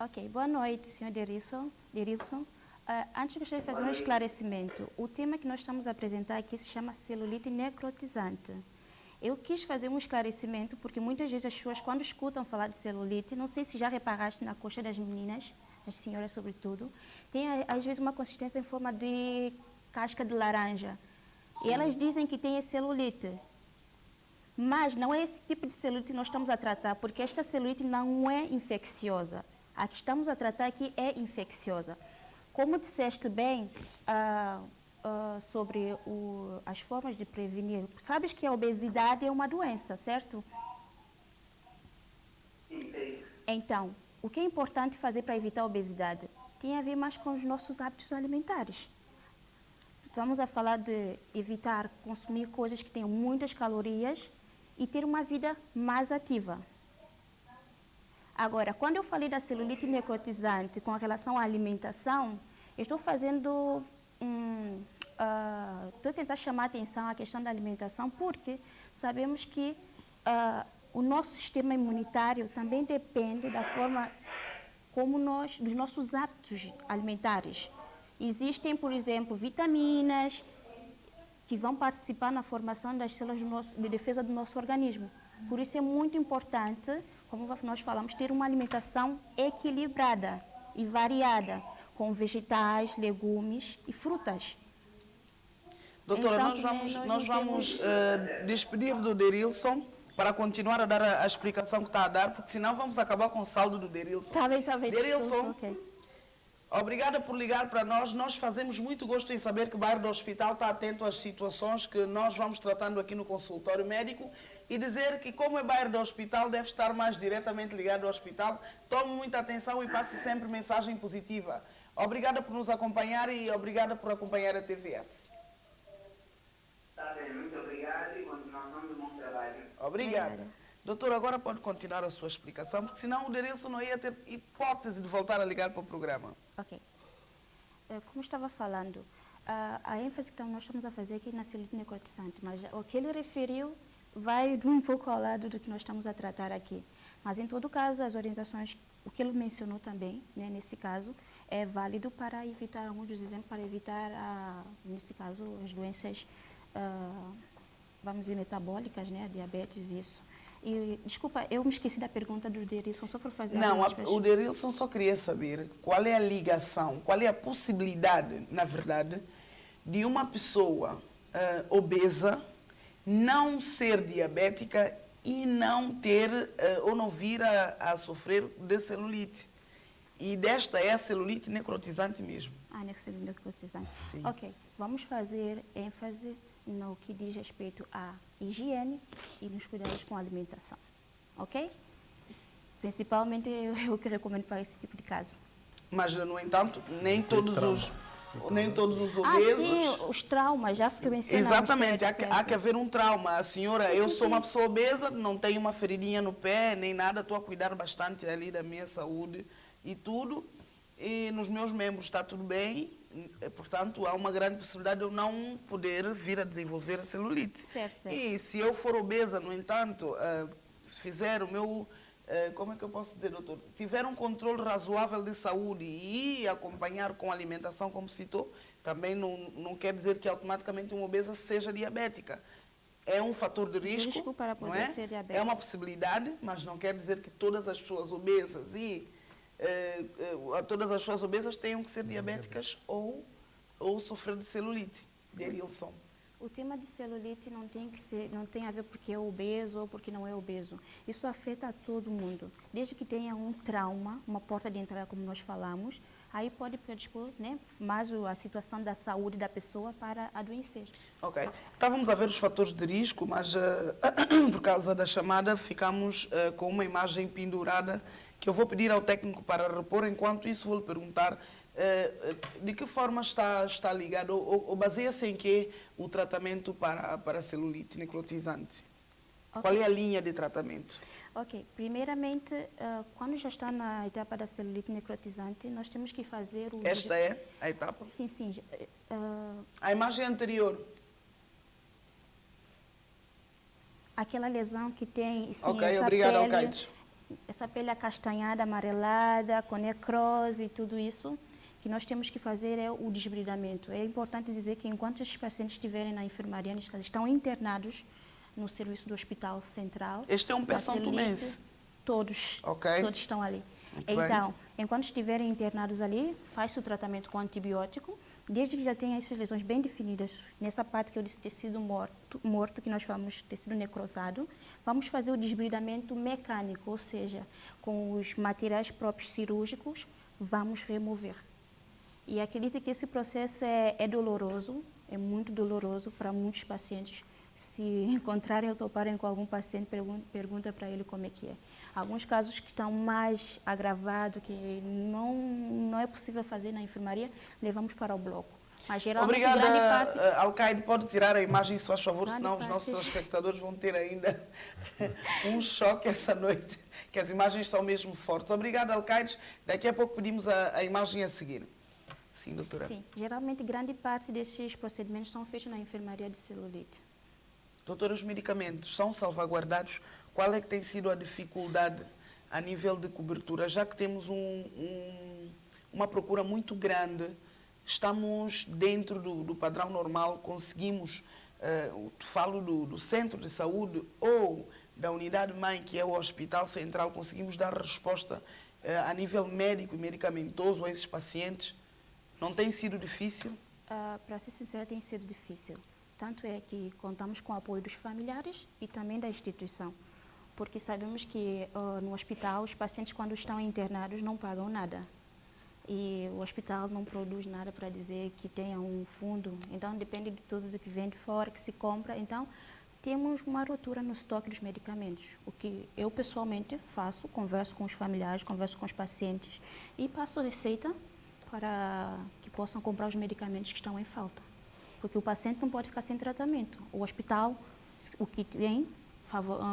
Ok, boa noite, senhor Derilson. Antes gostaria de fazer um esclarecimento. O tema que nós estamos a apresentar aqui se chama celulite necrotizante. Eu quis fazer um esclarecimento porque muitas vezes as pessoas, quando escutam falar de celulite, não sei se já reparaste na coxa das meninas, as senhoras sobretudo, tem às vezes uma consistência em forma de casca de laranja. Sim. E elas dizem que tem celulite. Mas não é esse tipo de celulite que nós estamos a tratar, porque esta celulite não é infecciosa. A que estamos a tratar aqui é infecciosa. Como disseste bem sobre as formas de prevenir, sabes que a obesidade é uma doença, certo? Sim. Então, o que é importante fazer para evitar a obesidade? Tem a ver mais com os nossos hábitos alimentares. Vamos a falar de evitar consumir coisas que tenham muitas calorias e ter uma vida mais ativa. Agora, quando eu falei da celulite necrotizante com relação à alimentação, eu estou fazendo estou tentando chamar a atenção à questão da alimentação porque sabemos que o nosso sistema imunitário também depende da forma como dos nossos hábitos alimentares. Existem, por exemplo, vitaminas que vão participar na formação das células de defesa do nosso organismo. Por isso é muito importante, como nós falamos, ter uma alimentação equilibrada e variada, com vegetais, legumes e frutas. Doutora, nós vamos despedir do Derilson para continuar a dar a explicação que está a dar, porque senão vamos acabar com o saldo do Derilson. Está bem, está bem. Derilson, Okay. Obrigada por ligar para nós. Nós fazemos muito gosto em saber que o bairro do Hospital está atento às situações que nós vamos tratando aqui no consultório médico e dizer que, como é bairro do Hospital, deve estar mais diretamente ligado ao hospital. Tome muita atenção e passe sempre mensagem positiva. Obrigada por nos acompanhar e obrigada por acompanhar a TVS. Está bem, muito obrigado e continuação do bom trabalho. Obrigada. Doutor, agora pode continuar a sua explicação, porque senão o Derilson não ia ter hipótese de voltar a ligar para o programa. Ok. Como estava falando, a ênfase que nós estamos a fazer aqui na celulite necrotizante, mas o que ele referiu vai um pouco ao lado do que nós estamos a tratar aqui. Mas, em todo caso, as orientações, o que ele mencionou também, né, nesse caso, é válido para evitar, alguns dos exemplos, para evitar, nesse caso, as doenças, vamos dizer, metabólicas, né, diabetes, isso. E, desculpa, eu me esqueci da pergunta do Derilson, só para fazer... Não, o Derilson só queria saber qual é a ligação, qual é a possibilidade, na verdade, de uma pessoa obesa, não ser diabética e não ter ou não vir a sofrer de celulite. E desta é a celulite necrotizante mesmo. Celulite necrotizante. Sim. Ok, vamos fazer ênfase no que diz respeito à higiene e nos cuidados com a alimentação. Ok? Principalmente eu que recomendo para esse tipo de caso. Mas, no entanto, nem todos os obesos... sim, os traumas, já que mencionamos. Exatamente, certo. há que haver um trauma. A senhora, eu sou uma pessoa obesa, não tenho uma feridinha no pé, nem nada, estou a cuidar bastante ali da minha saúde e tudo. E nos meus membros está tudo bem, portanto, há uma grande possibilidade de eu não poder vir a desenvolver a celulite. Certo. E se eu for obesa, no entanto, fizer o meu... como é que eu posso dizer, doutor? Tiver um controle razoável de saúde e acompanhar com alimentação, como citou, também não quer dizer que automaticamente uma obesa seja diabética. É um fator de risco para poder ser diabética. É uma possibilidade, mas não quer dizer que todas as pessoas obesas todas as pessoas obesas tenham que ser diabéticas ou sofrer de celulite, de Erilson. O tema de celulite não tem a ver porque é obeso ou porque não é obeso. Isso afeta a todo mundo. Desde que tenha um trauma, uma porta de entrada, como nós falamos, aí pode predispor, mais a situação da saúde da pessoa para adoecer. Ok. Estávamos a ver os fatores de risco, mas por causa da chamada ficamos com uma imagem pendurada que eu vou pedir ao técnico para repor. Enquanto isso, vou lhe perguntar de que forma está ligado ou baseia-se em que o tratamento para a celulite necrotizante? Okay. Qual é a linha de tratamento? Ok. Primeiramente, quando já está na etapa da celulite necrotizante, nós temos que fazer o... Esta é a etapa? Sim, sim. A imagem anterior. Aquela lesão que tem, sim, ok, essa obrigado, pele... Alcaides. Essa pele acastanhada, amarelada, com necrose e tudo isso, que nós temos que fazer é o desbridamento. É importante dizer que enquanto esses pacientes estiverem na enfermaria, eles estão internados no serviço do Hospital Central. Este é um pé-são-tomense? Todos. Ok. Todos estão ali. Muito então, bem. enquanto estiverem internados ali, faz o tratamento com antibiótico, desde que já tenha essas lesões bem definidas, nessa parte que eu disse tecido morto, que nós chamamos tecido necrosado, vamos fazer o desbridamento mecânico, ou seja, com os materiais próprios cirúrgicos, vamos remover. E acredito que esse processo é doloroso, é muito doloroso para muitos pacientes. Se encontrarem ou toparem com algum paciente, pergunta para ele como é que é. Alguns casos que estão mais agravados, que não é possível fazer na enfermaria, levamos para o bloco. Mas geralmente Obrigada, grande parte... Alcaide, pode tirar a imagem, se faz favor, senão os nossos espectadores vão ter ainda um choque essa noite, que as imagens são mesmo fortes. Obrigada, Alcaide. Daqui a pouco pedimos a imagem a seguir. Sim, doutora. Sim, geralmente grande parte desses procedimentos são feitos na enfermaria de celulite. Doutora, os medicamentos são salvaguardados? Qual é que tem sido a dificuldade a nível de cobertura? Já que temos uma procura muito grande, estamos dentro do padrão normal, conseguimos, falo do centro de saúde ou da unidade mãe, que é o Hospital Central, conseguimos dar resposta a nível médico e medicamentoso a esses pacientes? Não tem sido difícil? Para ser sincera, tem sido difícil. Tanto é que contamos com o apoio dos familiares e também da instituição. Porque sabemos que no hospital os pacientes, quando estão internados, não pagam nada. E o hospital não produz nada para dizer que tenha um fundo. Então, depende de tudo do que vem de fora, que se compra. Então, temos uma ruptura no estoque dos medicamentos. O que eu, pessoalmente, faço, converso com os familiares, converso com os pacientes e passo receita para que possam comprar os medicamentos que estão em falta. Porque o paciente não pode ficar sem tratamento. O hospital, o que tem,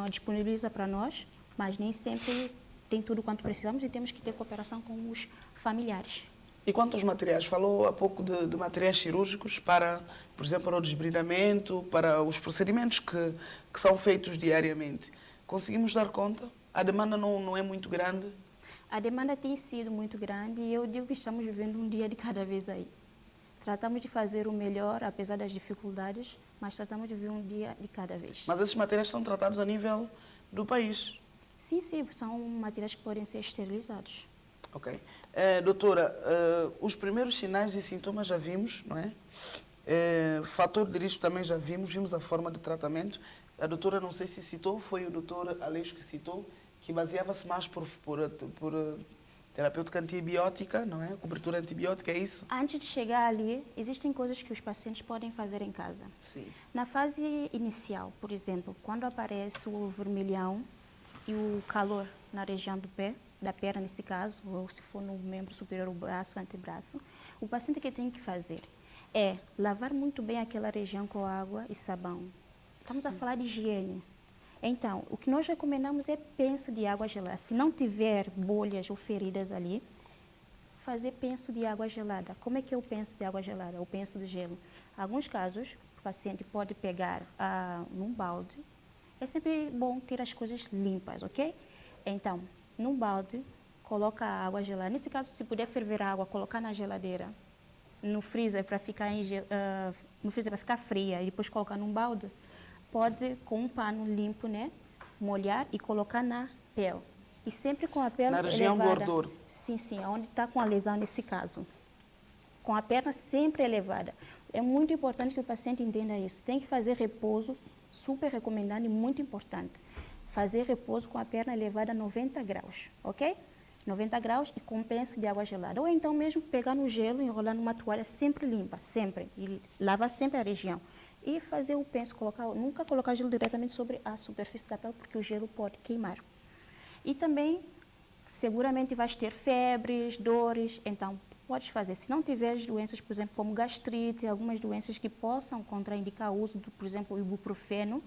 disponibiliza para nós, mas nem sempre tem tudo quanto precisamos e temos que ter cooperação com os familiares. E quanto aos materiais? Falou há pouco de materiais cirúrgicos para, por exemplo, para o desbridamento, para os procedimentos que são feitos diariamente. Conseguimos dar conta? A demanda não é muito grande? A demanda tem sido muito grande e eu digo que estamos vivendo um dia de cada vez aí. Tratamos de fazer o melhor, apesar das dificuldades, mas tratamos de viver um dia de cada vez. Mas esses materiais são tratados a nível do país? Sim, sim, são materiais que podem ser esterilizados. Ok. Doutora, os primeiros sinais e sintomas já vimos, não é? Fator de risco também já vimos a forma de tratamento. A doutora, não sei se citou, foi o doutor Aleixo que citou, que baseava-se mais por terapêutica antibiótica, não é? Cobertura antibiótica, é isso? Antes de chegar ali, existem coisas que os pacientes podem fazer em casa. Sim. Na fase inicial, por exemplo, quando aparece o vermelhão e o calor na região do pé, da perna nesse caso, ou se for no membro superior, o braço, o antebraço, o paciente que tem que fazer é lavar muito bem aquela região com água e sabão. Estamos a falar de higiene. Então, o que nós recomendamos é penso de água gelada. Se não tiver bolhas ou feridas ali, fazer penso de água gelada. Como é que é o penso de água gelada? O penso de gelo. Em alguns casos, o paciente pode pegar num balde. É sempre bom ter as coisas limpas, ok? Então, num balde, coloca a água gelada. Nesse caso, se puder ferver a água, colocar na geladeira, no freezer para ficar fria e depois colocar num balde. Pode, com um pano limpo, né, molhar e colocar na pele. E sempre com a pele na região elevada. gordura. Sim, onde está com a lesão nesse caso. Com a perna sempre elevada. É muito importante que o paciente entenda isso. Tem que fazer repouso, super recomendado e muito importante. Fazer repouso com a perna elevada a 90 graus, ok? 90 graus e com penso de água gelada. Ou então mesmo pegar no gelo, enrolar numa toalha sempre limpa, sempre. E lavar sempre a região. E fazer o penso, nunca colocar gelo diretamente sobre a superfície da pele, porque o gelo pode queimar. E também, seguramente vais ter febres, dores, então podes fazer. Se não tiveres doenças, por exemplo, como gastrite, algumas doenças que possam contraindicar o uso, por exemplo, ibuprofeno,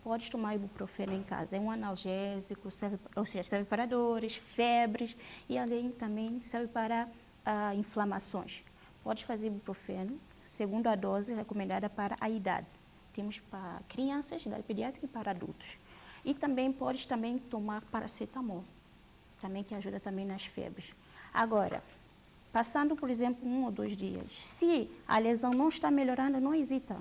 podes tomar ibuprofeno em casa. É um analgésico, serve para dores, febres e além também serve para inflamações. Podes fazer ibuprofeno, segundo a dose recomendada para a idade. Temos para crianças, idade pediátrica e para adultos. E também podes tomar paracetamol, também que ajuda também nas febres. Agora, passando, por exemplo, 1 ou 2 dias, se a lesão não está melhorando, não hesita.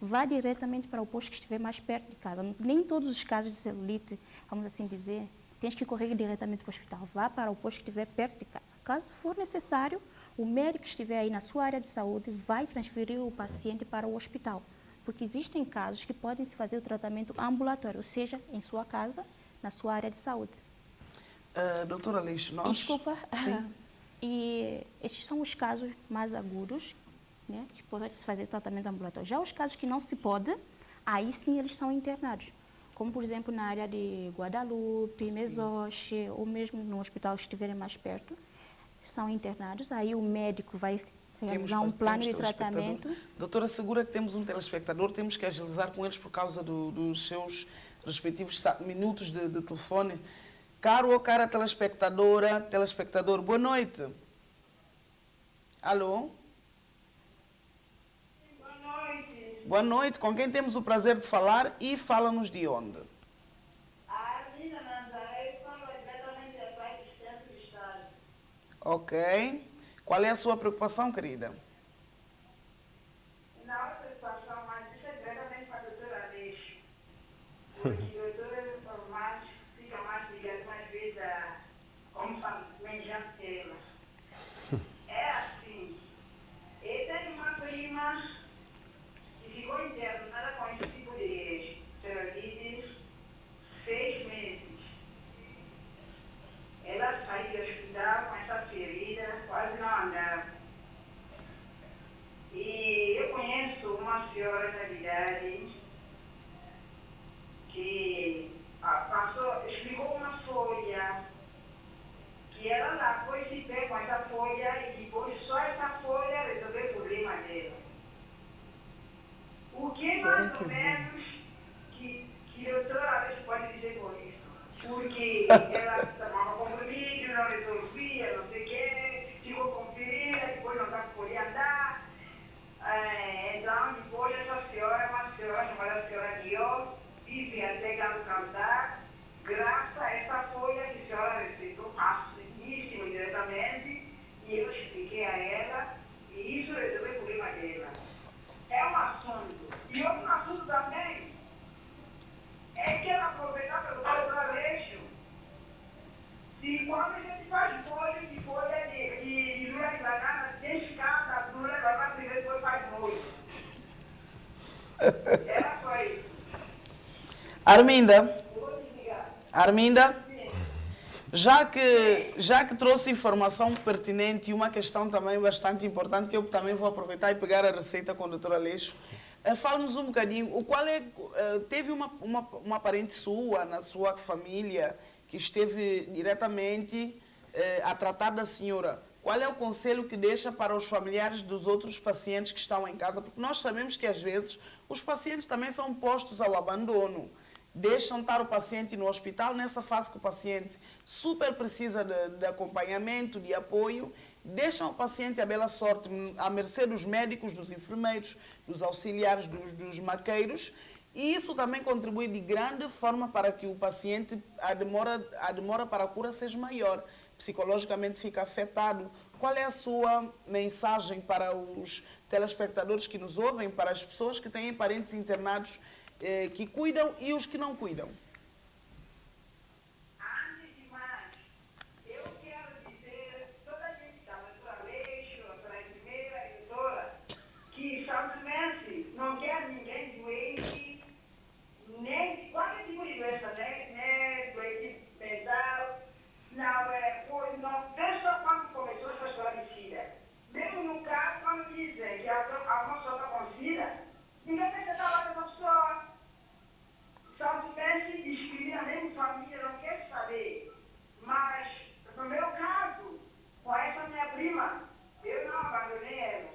Vá diretamente para o posto que estiver mais perto de casa. Nem todos os casos de celulite, vamos assim dizer, tens que correr diretamente para o hospital. Vá para o posto que estiver perto de casa. Caso for necessário, o médico que estiver aí na sua área de saúde vai transferir o paciente para o hospital, porque existem casos que podem se fazer o tratamento ambulatório, ou seja, em sua casa, na sua área de saúde. Doutora Aleixo, nós... Desculpa. E esses são os casos mais agudos, né, que pode se fazer tratamento ambulatório. Já os casos que não se pode, aí sim eles são internados. Como, por exemplo, na área de Guadalupe, Mesoche, ou mesmo no hospital que estiverem mais perto, são internados, aí o médico vai realizar um plano de tratamento. Doutora, segura que temos um telespectador, temos que agilizar com eles por causa dos seus respectivos minutos de telefone. Caro ou cara telespectador, boa noite. Alô? Boa noite. Boa noite, com quem temos o prazer de falar e fala-nos de onde? Ok. Qual é a sua preocupação, querida? Não, a preocupação mais isso é diretamente para a doutora Aleixo. Porque a doutora fica mais ligada mais vezes como família dela. É assim. Eu tenho uma prima que ficou internada com esse tipo de celulite 6 meses. Ela saiu do hospital com essa ferida, quase não andava. E eu conheço uma senhora da idade que explicou uma folha, que ela lá foi se pé com essa folha e depois só essa folha resolveu o problema dela. O que mais ou menos que a doutora Aleixo pode dizer por isso? Porque ela tomava comprimido, não resolvia, não sei o quê, ficou com ferida, depois não estava podendo andar. Então, depois essa senhora, uma senhora chamada senhora Dio, vive até cantar, graças a essa folha que a senhora recebeu, rapidíssimo, diretamente, e eu expliquei a ela, e isso resolveu o problema dela. É um assunto. E outro assunto também é que ela aproveitava pelo doutor Aleixo Arminda? Arminda? Já que trouxe informação pertinente e uma questão também bastante importante, que eu também vou aproveitar e pegar a receita com a doutora Aleixo, fala-nos um bocadinho, teve uma parente sua, na sua família, que esteve diretamente a tratar da senhora. Qual é o conselho que deixa para os familiares dos outros pacientes que estão em casa? Porque nós sabemos que, às vezes, os pacientes também são postos ao abandono. Deixam estar o paciente no hospital nessa fase que o paciente super precisa de acompanhamento, de apoio. Deixam o paciente à bela sorte, à mercê dos médicos, dos enfermeiros, dos auxiliares, dos maqueiros. E isso também contribui de grande forma para que o paciente, a demora para a cura seja maior. Psicologicamente fica afetado. Qual é a sua mensagem para os telespectadores que nos ouvem, para as pessoas que têm parentes internados que cuidam e os que não cuidam? Antes de mais, eu quero dizer, toda a gente está, a doutora Aleixo, a doutora enfermeira, a doutora, que São Tomense não quer ninguém doente, nem qualquer tipo de doença, né? Doente mental. Não, desde quando começou essa história de SIDA. Mesmo no caso, quando dizem que a pessoa está com SIDA, ninguém quer estar lá dessa pessoa. São Tomense discrimina mesmo família, não quer saber. Mas, no meu caso, com essa minha prima, eu não abandonei ela.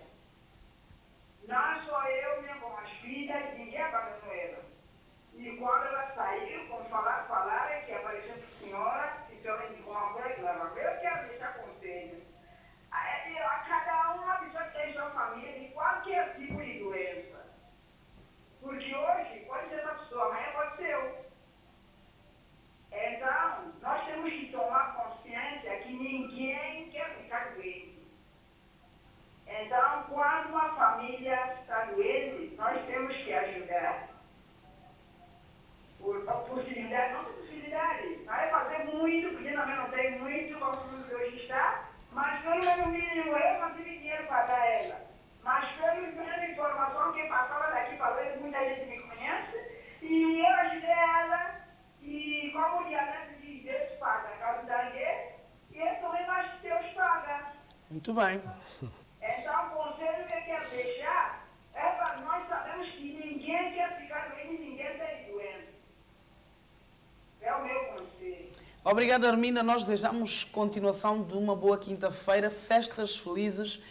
Não sou eu mesmo com as filhas, ninguém abandonou ela. E quando ela saiu, como falaram, que apareceu a senhora, então ela indicou uma coisa que leva. Eu quero deixar conselho. A cada uma pessoa que tem sua família de qualquer tipo de doença. Porque hoje pode ser essa pessoa, amanhã pode ser eu. Então, nós temos que tomar consciência que ninguém quer ficar doente. Então, quando uma família está doente, nós temos que ajudar. Por possibilidade, não por possibilidade. Não é fazer muito, porque também não tem muito, como o mundo hoje está, mas pelo mínimo eu não tive dinheiro para dar ela. Mas pelo menos informação que passava daqui para lá, muita gente me conhece, e eu ajudei ela, e como o diagnóstico diz, Deus paga, caso dangue, e eu também acho que Deus paga. Muito bem. Então, o conselho que eu quero deixar é para nós sabemos que ninguém quer ficar doente, ninguém tem doença. É o meu conselho. Obrigada, Arminda. Nós desejamos continuação de uma boa quinta-feira, festas felizes,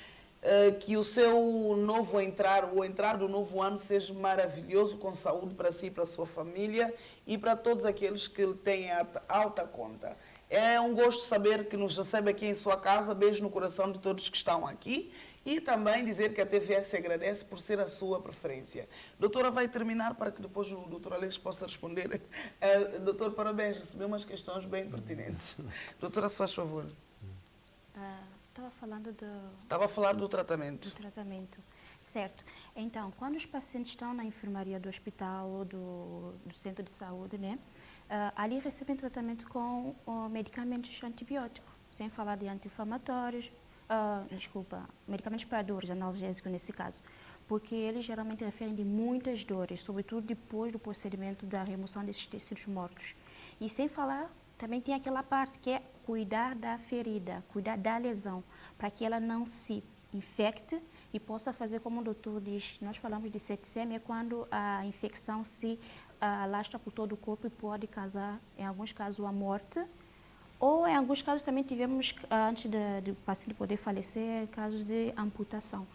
que o seu novo o entrar do novo ano seja maravilhoso, com saúde para si e para a sua família e para todos aqueles que têm alta conta. É um gosto saber que nos recebe aqui em sua casa. Beijo no coração de todos que estão aqui. E também dizer que a TVS agradece por ser a sua preferência. Doutora, vai terminar para que depois o doutor Aleixo possa responder. Doutor, parabéns, recebeu umas questões bem pertinentes. Doutora, se faz favor. Estava a falar do tratamento. Do tratamento, certo. Então, quando os pacientes estão na enfermaria do hospital ou do centro de saúde, né, ali recebem tratamento com medicamentos antibióticos, sem falar de anti-inflamatórios, medicamentos para dores, analgésicos nesse caso, porque eles geralmente referem de muitas dores, sobretudo depois do procedimento da remoção desses tecidos mortos. E sem falar, também tem aquela parte que é cuidar da ferida, cuidar da lesão, para que ela não se infecte e possa fazer como o doutor diz. Nós falamos de septicemia, é quando a infecção se alastra por todo o corpo e pode causar, em alguns casos, a morte. Ou, em alguns casos, também tivemos, antes do paciente poder falecer, casos de amputação,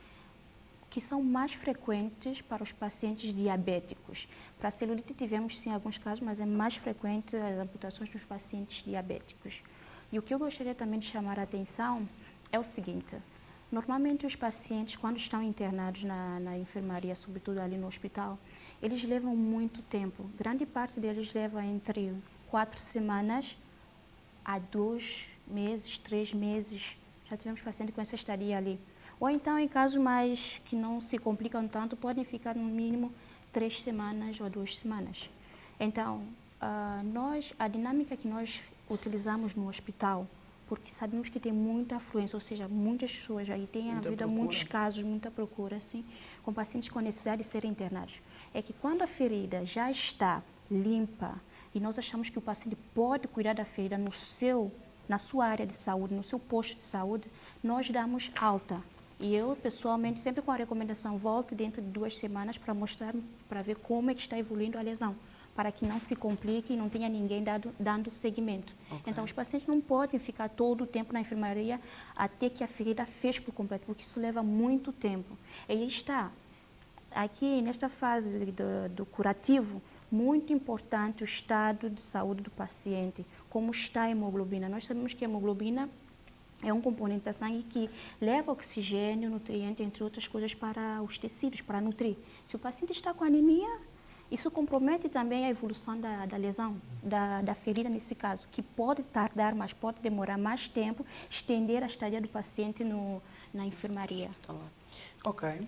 que são mais frequentes para os pacientes diabéticos. Para a celulite tivemos, sim, alguns casos, mas é mais frequente as amputações nos pacientes diabéticos. E o que eu gostaria também de chamar a atenção é o seguinte: normalmente os pacientes, quando estão internados na enfermaria, sobretudo ali no hospital, eles levam muito tempo. Grande parte deles leva entre 4 semanas a 2 meses, 3 meses. Já tivemos pacientes com essa estadia ali. Ou então, em casos mais que não se complicam tanto, podem ficar no mínimo 3 semanas ou 2 semanas. Então, a dinâmica que nós utilizamos no hospital, porque sabemos que tem muita afluência, ou seja, muitas pessoas aí, tem havido muitos casos, muita procura, assim, com pacientes com necessidade de serem internados. É que quando a ferida já está limpa. E nós achamos que o paciente pode cuidar da ferida na sua área de saúde, no seu posto de saúde, nós damos alta. E eu, pessoalmente, sempre com a recomendação, volto dentro de 2 semanas para mostrar, para ver como é que está evoluindo a lesão, para que não se complique e não tenha ninguém dando seguimento. Okay. Então, os pacientes não podem ficar todo o tempo na enfermaria até que a ferida feche por completo, porque isso leva muito tempo. E aí está, aqui nesta fase do curativo, muito importante o estado de saúde do paciente, como está a hemoglobina. Nós sabemos que a hemoglobina é um componente da sangue que leva oxigênio, nutriente, entre outras coisas, para os tecidos, para nutrir. Se o paciente está com anemia, isso compromete também a evolução da lesão, da ferida nesse caso, que pode tardar, mas pode demorar mais tempo, estender a estadia do paciente na enfermaria. Ok.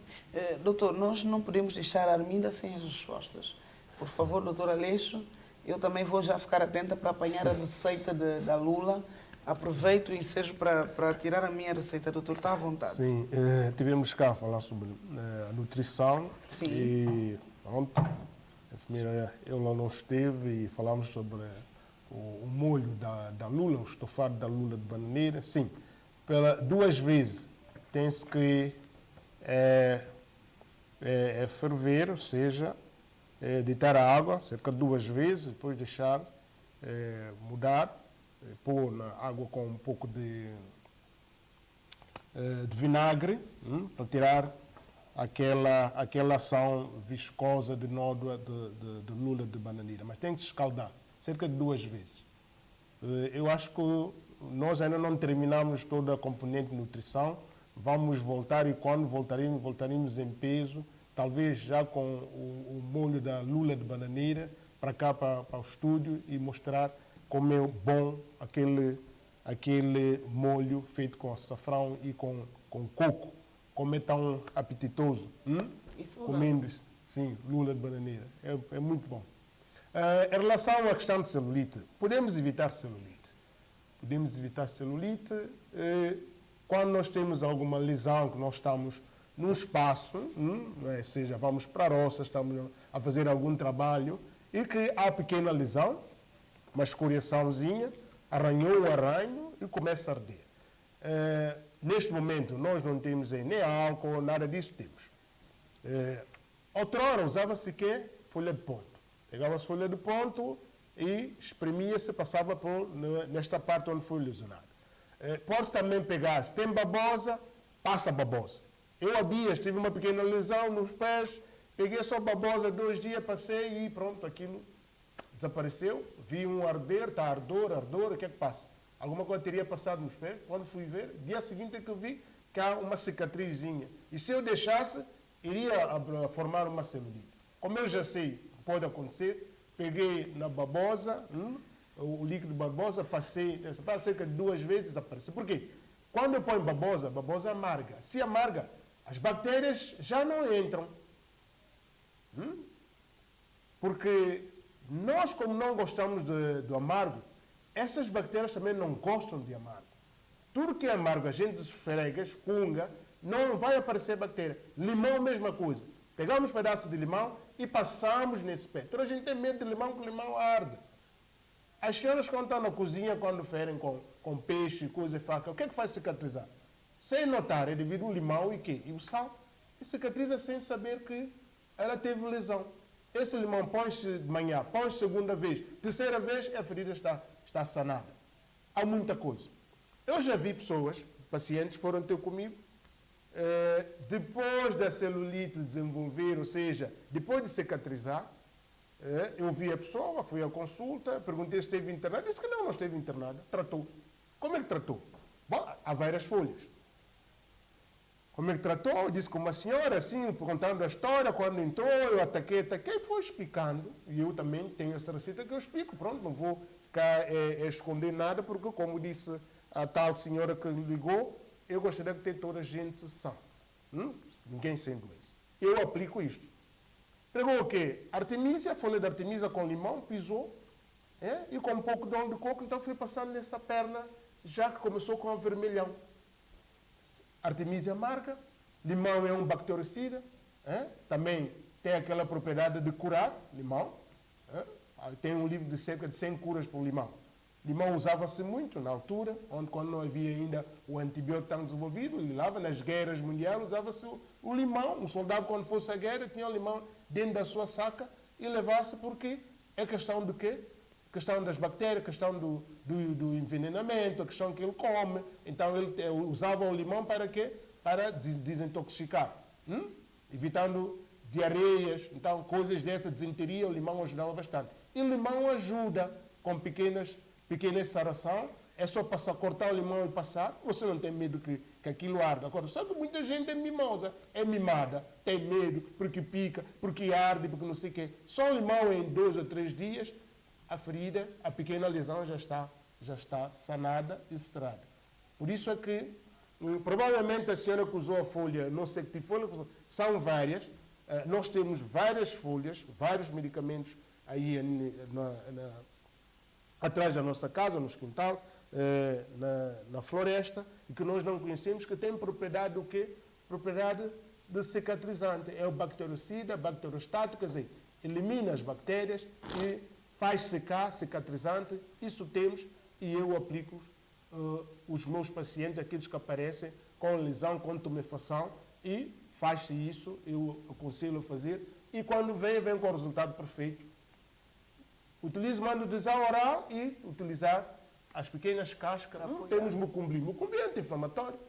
Doutor, nós não podemos deixar a Arminda sem as respostas. Por favor, doutor Aleixo, eu também vou já ficar atenta para apanhar a receita da Lula. Aproveito e ensejo para tirar a minha receita, doutor, está à vontade. Sim, tivemos cá a falar sobre a nutrição. Sim. E pronto, a enfermeira ela não esteve e falamos sobre o molho da lula, o estofado da lula de bananeira. Sim, pela 2 vezes tem-se que ferver, ou seja, deitar a água cerca de 2 vezes, depois deixar mudar, pôr na água com um pouco de vinagre, para tirar aquela ação viscosa de nódoa de lula de bananeira. Mas tem que se escaldar cerca de 2 vezes. Eu acho que nós ainda não terminamos toda a componente de nutrição. Vamos voltar e quando voltaremos em peso, talvez já com o molho da lula de bananeira, para cá, para o estúdio, e mostrar como é bom aquele molho feito com açafrão e com coco, como é tão apetitoso. Comendo, sim, lula de bananeira. É muito bom. Em relação à questão de celulite, podemos evitar celulite. Podemos evitar celulite quando nós temos alguma lesão, que nós estamos num espaço, seja, vamos para a roça, estamos a fazer algum trabalho, e que há pequena lesão, uma escoriaçãozinha, arranhou o arranho e começa a arder. Neste momento, nós não temos nem álcool, nada disso temos. Outrora, usava-se que folha de ponto. Pegava-se folha de ponto e espremia-se, passava nesta parte onde foi lesionado. Pode-se também pegar, se tem babosa, passa babosa. Eu há dias tive uma pequena lesão nos pés, peguei só babosa 2 dias, passei e pronto, aquilo desapareceu. Vi um arder, está ardor, o que é que passa? Alguma coisa teria passado nos pés. Quando fui ver, dia seguinte é que eu vi que há uma cicatrizinha. E se eu deixasse, iria formar uma celulite. Como eu já sei que pode acontecer, peguei na babosa, o líquido babosa, passei cerca de 2 vezes, desapareceu. Por quê? Quando eu ponho babosa amarga. Se amarga, as bactérias já não entram. Porque nós, como não gostamos do amargo, essas bactérias também não gostam de amargo. Tudo que é amargo, a gente esfrega, escunga, não vai aparecer bactéria. Limão, mesma coisa. Pegamos um pedaço de limão e passamos nesse pé. Toda a gente tem medo de limão, que o limão arde. As senhoras, quando estão na cozinha, quando ferem com peixe, coisa e faca, o que é que faz cicatrizar? Sem notar, é devido ao limão e quê? E o sal. E cicatriza sem saber que ela teve lesão. Esse limão põe-se de manhã, põe-se segunda vez, terceira vez, a ferida está sanada. Há muita coisa. Eu já vi pessoas, pacientes, foram ter comigo, depois da celulite desenvolver, ou seja, depois de cicatrizar, eu vi a pessoa, fui à consulta, perguntei se esteve internada, disse que não esteve internada, tratou. Como é que tratou? Bom, há várias folhas. Como é que tratou? Disse que uma senhora, assim, contando a história, quando entrou, eu ataquei, foi explicando, e eu também tenho essa receita que eu explico, pronto, não vou ficar esconder nada, porque como disse a tal senhora que ligou, eu gostaria de ter toda a gente sã, ninguém sem doença. Eu aplico isto. Pegou o quê? Artemisia, folha de artemisia com limão, pisou, e com um pouco de óleo de coco, então fui passando nessa perna, já que começou com avermelhão. Artemisia amarga, limão é um bactericida, também tem aquela propriedade de curar, limão, tem um livro de cerca de 100 curas por limão. Limão usava-se muito na altura, onde quando não havia ainda o antibiótico tão desenvolvido, nas guerras mundiais usava-se o limão. Um soldado, quando fosse à guerra, tinha o limão dentro da sua saca e levava-se porque é questão de quê? Questão das bactérias, questão do envenenamento, a questão que ele come. Então ele usava o limão para quê? Para desintoxicar, evitando diarreias, então coisas dessa, desinteria, o limão ajudava bastante. E o limão ajuda com pequenas saração, é só cortar o limão e passar, você não tem medo que aquilo arda. Agora, só que muita gente é mimosa, é mimada, tem medo, porque pica, porque arde, porque não sei o quê. Só o limão em 2 ou 3 dias, a ferida, a pequena lesão já está sanada e cerrada. Por isso é que, provavelmente a senhora que usou a folha, não sei que tipo de folha, são várias, nós temos várias folhas, vários medicamentos aí atrás da nossa casa, no quintal, na floresta, e que nós não conhecemos, que tem propriedade do quê? Propriedade de cicatrizante. É o bactericida, bacterostático, quer dizer, elimina as bactérias e faz secar, cicatrizante. Isso temos e eu aplico os meus pacientes, aqueles que aparecem com lesão, com tumefação, e faz-se isso, eu aconselho a fazer, e quando vem com o resultado perfeito. Utilizo manutenção oral e utilizar as pequenas cascas. Temos mucumbi. Mucumbi é anti-inflamatório.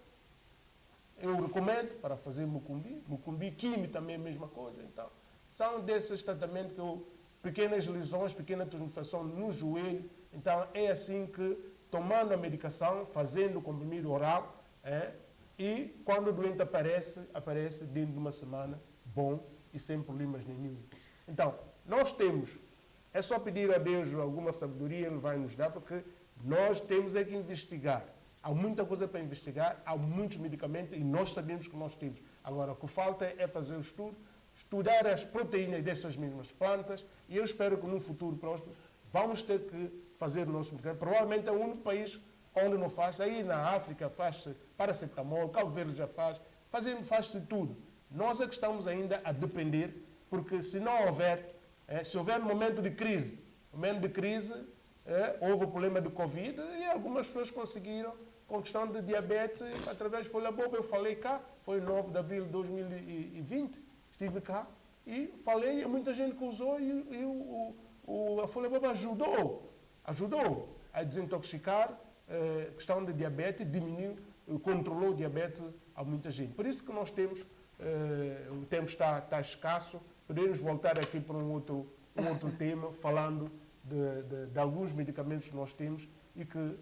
Eu recomendo para fazer mucumbi. Mucumbi, químico também é a mesma coisa. Então, são desses tratamentos pequenas lesões, pequena tumefação no joelho. Então, é assim que, tomando a medicação, fazendo o comprimido oral, e quando o doente aparece dentro de uma semana, bom e sem problemas nenhum. Então, nós temos. É só pedir a Deus alguma sabedoria, Ele vai nos dar, porque nós temos que investigar. Há muita coisa para investigar, há muitos medicamentos e nós sabemos que nós temos. Agora, o que falta é fazer o estudo, estudar as proteínas dessas mesmas plantas, e eu espero que no futuro próximo vamos ter que fazer o nosso medicamento. Provavelmente é o único país onde não faz. Aí na África faz paracetamol, Cabo Verde já faz-se tudo. Nós é que estamos ainda a depender, porque se não houver... se houver um momento de crise, houve o problema de Covid e algumas pessoas conseguiram, com questão de diabetes, através de folha boba. Eu falei cá, foi 9 de abril de 2020, estive cá e falei, e muita gente que usou e a folha boba ajudou a desintoxicar a questão de diabetes, diminuiu, controlou o diabetes a muita gente. Por isso que nós temos, o tempo está escasso. Podemos voltar aqui para um outro tema, falando de alguns medicamentos que nós temos e que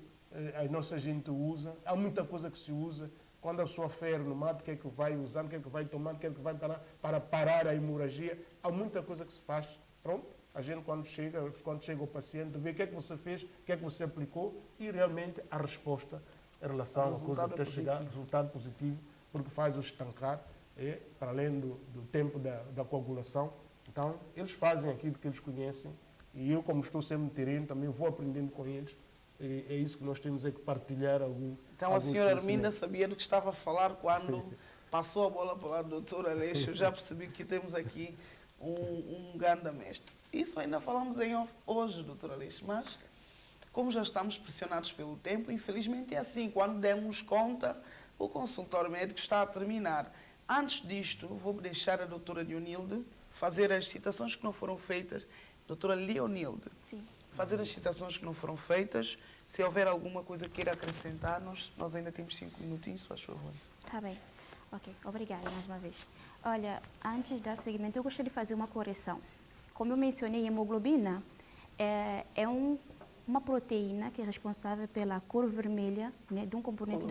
a nossa gente usa. Há muita coisa que se usa. Quando a pessoa fere no mato, o que é que vai usar, o que é que vai tomar, o que é que vai para parar a hemorragia. Há muita coisa que se faz. Pronto, a gente quando chega o paciente, vê o que é que você fez, o que é que você aplicou e realmente a resposta em relação à coisa até chegar, resultado positivo, porque faz o estancar. Para além do tempo da coagulação. Então, eles fazem aquilo que eles conhecem e eu, como estou sempre no terreno, também vou aprendendo com eles. É isso que nós temos que partilhar Então, a senhora Arminda sabia do que estava a falar quando passou a bola para o doutor Aleixo. Eu já percebi que temos aqui um grande mestre. Isso ainda falamos em off hoje, doutor Aleixo, mas como já estamos pressionados pelo tempo, infelizmente é assim. Quando demos conta, o consultório médico está a terminar. Antes disto, vou deixar a doutora Leonilde fazer as citações que não foram feitas. Doutora Leonilde, Sim. Fazer as citações que não foram feitas. Se houver alguma coisa que queira acrescentar, nós ainda temos 5 minutinhos, faz favor. Está bem. Ok, obrigada mais uma vez. Olha, antes de dar seguimento, eu gostaria de fazer uma correção. Como eu mencionei, a hemoglobina é uma proteína que é responsável pela cor vermelha, né, de um componente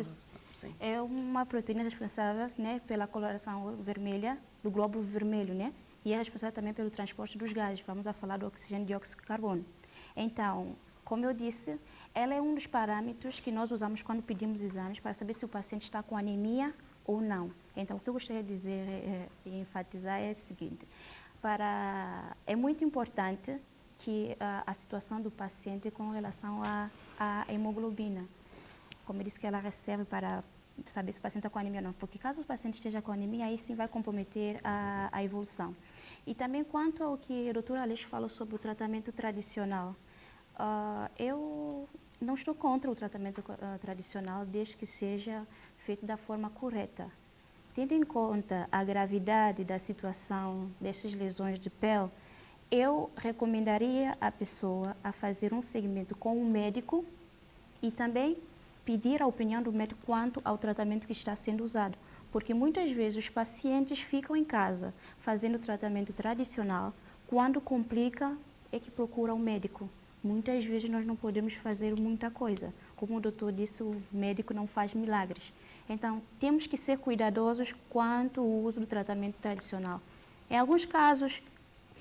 Sim. É uma proteína responsável, né, pela coloração vermelha do glóbulo vermelho, né, e é responsável também pelo transporte dos gases. Vamos a falar do oxigênio e dióxido de carbono. Então, como eu disse, ela é um dos parâmetros que nós usamos quando pedimos exames para saber se o paciente está com anemia ou não. Então, o que eu gostaria de dizer e enfatizar é o seguinte: é muito importante que a situação do paciente com relação à hemoglobina, como eu disse, que ela recebe para saber se o paciente está com anemia ou não, porque caso o paciente esteja com anemia, aí sim vai comprometer a evolução. E também quanto ao que a doutora Aleixo falou sobre o tratamento tradicional, eu não estou contra o tratamento tradicional, desde que seja feito da forma correta. Tendo em conta a gravidade da situação dessas lesões de pele, eu recomendaria a pessoa a fazer um segmento com o médico e também pedir a opinião do médico quanto ao tratamento que está sendo usado. Porque muitas vezes os pacientes ficam em casa fazendo tratamento tradicional, quando complica é que procura um médico. Muitas vezes nós não podemos fazer muita coisa. Como o doutor disse, o médico não faz milagres. Então, temos que ser cuidadosos quanto ao uso do tratamento tradicional. Em alguns casos,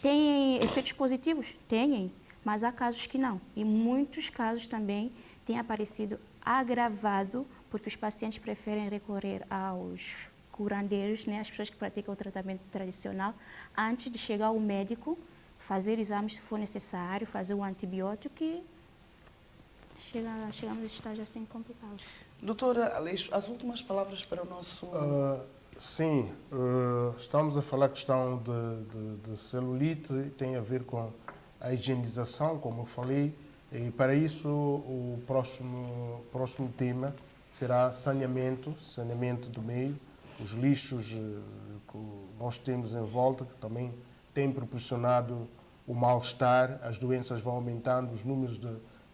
tem efeitos positivos? Tem, mas há casos que não. E muitos casos também têm aparecido agravado, porque os pacientes preferem recorrer aos curandeiros, né, as pessoas que praticam o tratamento tradicional, antes de chegar ao médico, fazer exames se for necessário, fazer um antibiótico, que chegamos a estágio assim complicado. Doutora Aleixo, as últimas palavras para o nosso... Sim, estamos a falar questão de celulite, tem a ver com a higienização, como eu falei, e para isso o próximo tema será saneamento do meio, os lixos que nós temos em volta, que também tem proporcionado o mal-estar, as doenças vão aumentando, os números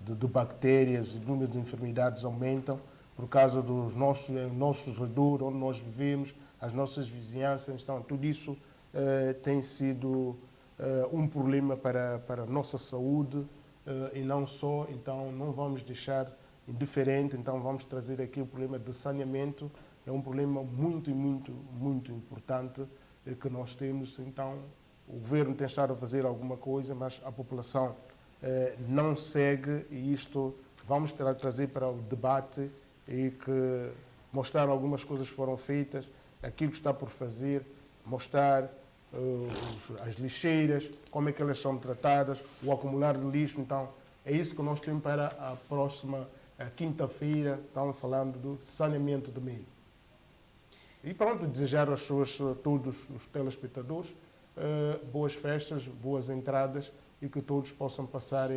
de bactérias e números de enfermidades aumentam por causa dos nossos redores, onde nós vivemos, as nossas vizinhanças. Então, tudo isso tem sido um problema para a nossa saúde e não só. Então, não vamos deixar indiferente. Então, vamos trazer aqui o problema de saneamento. É um problema muito importante que nós temos. Então, o governo tem estado a fazer alguma coisa, mas a população não segue, e isto vamos trazer para o debate e que mostrar algumas coisas que foram feitas, aquilo que está por fazer, mostrar as lixeiras, como é que elas são tratadas, o acumular de lixo. Então, é isso que nós temos para a próxima quinta-feira. Estamos falando do saneamento do meio. E pronto, desejar a todos os telespectadores boas festas, boas entradas, e que todos possam passar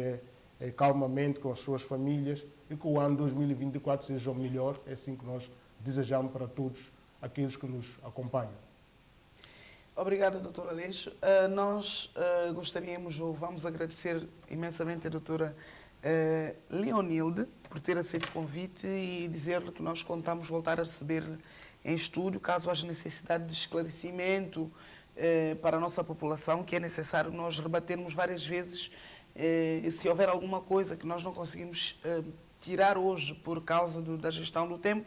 calmamente com as suas famílias, e que o ano 2024 seja o melhor. É assim que nós desejamos para todos aqueles que nos acompanham. Obrigada, doutora Aleixo. Nós gostaríamos, ou vamos agradecer imensamente a doutora Leonilde por ter aceito o convite e dizer-lhe que nós contamos voltar a receber-lhe em estúdio, caso haja necessidade de esclarecimento para a nossa população, que é necessário nós rebatermos várias vezes. Se houver alguma coisa que nós não conseguimos tirar hoje por causa da gestão do tempo,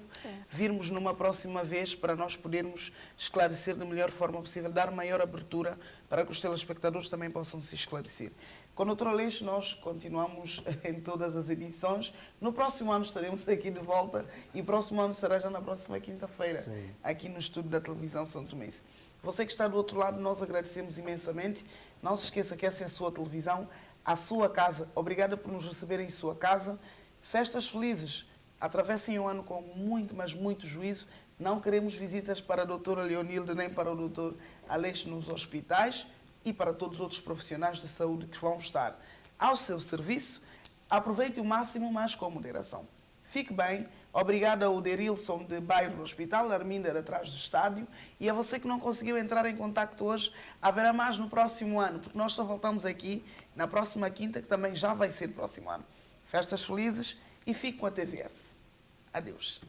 virmos numa próxima vez para nós podermos esclarecer da melhor forma possível, dar maior abertura para que os telespectadores também possam se esclarecer. Com o doutor Aleixo, nós continuamos em todas as edições. No próximo ano estaremos aqui de volta, e o próximo ano será já na próxima quinta-feira, aqui no estúdio da televisão São Tomense. Você que está do outro lado, nós agradecemos imensamente. Não se esqueça que essa é a sua televisão, a sua casa. Obrigada por nos receber em sua casa. Festas felizes. Atravessem o ano com muito, mas muito juízo. Não queremos visitas para a doutora Leonilde nem para o doutor Aleixo nos hospitais, e para todos os outros profissionais de saúde que vão estar ao seu serviço. Aproveite o máximo, mas com moderação. Fique bem. Obrigada ao Derilson de Bairro do Hospital, Arminder atrás do estádio, e a você que não conseguiu entrar em contacto hoje. Haverá mais no próximo ano, porque nós só voltamos aqui na próxima quinta, que também já vai ser próximo ano. Festas felizes e fique com a TVS. Adeus.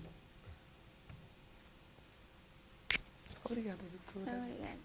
Obrigada, doutora. Obrigada.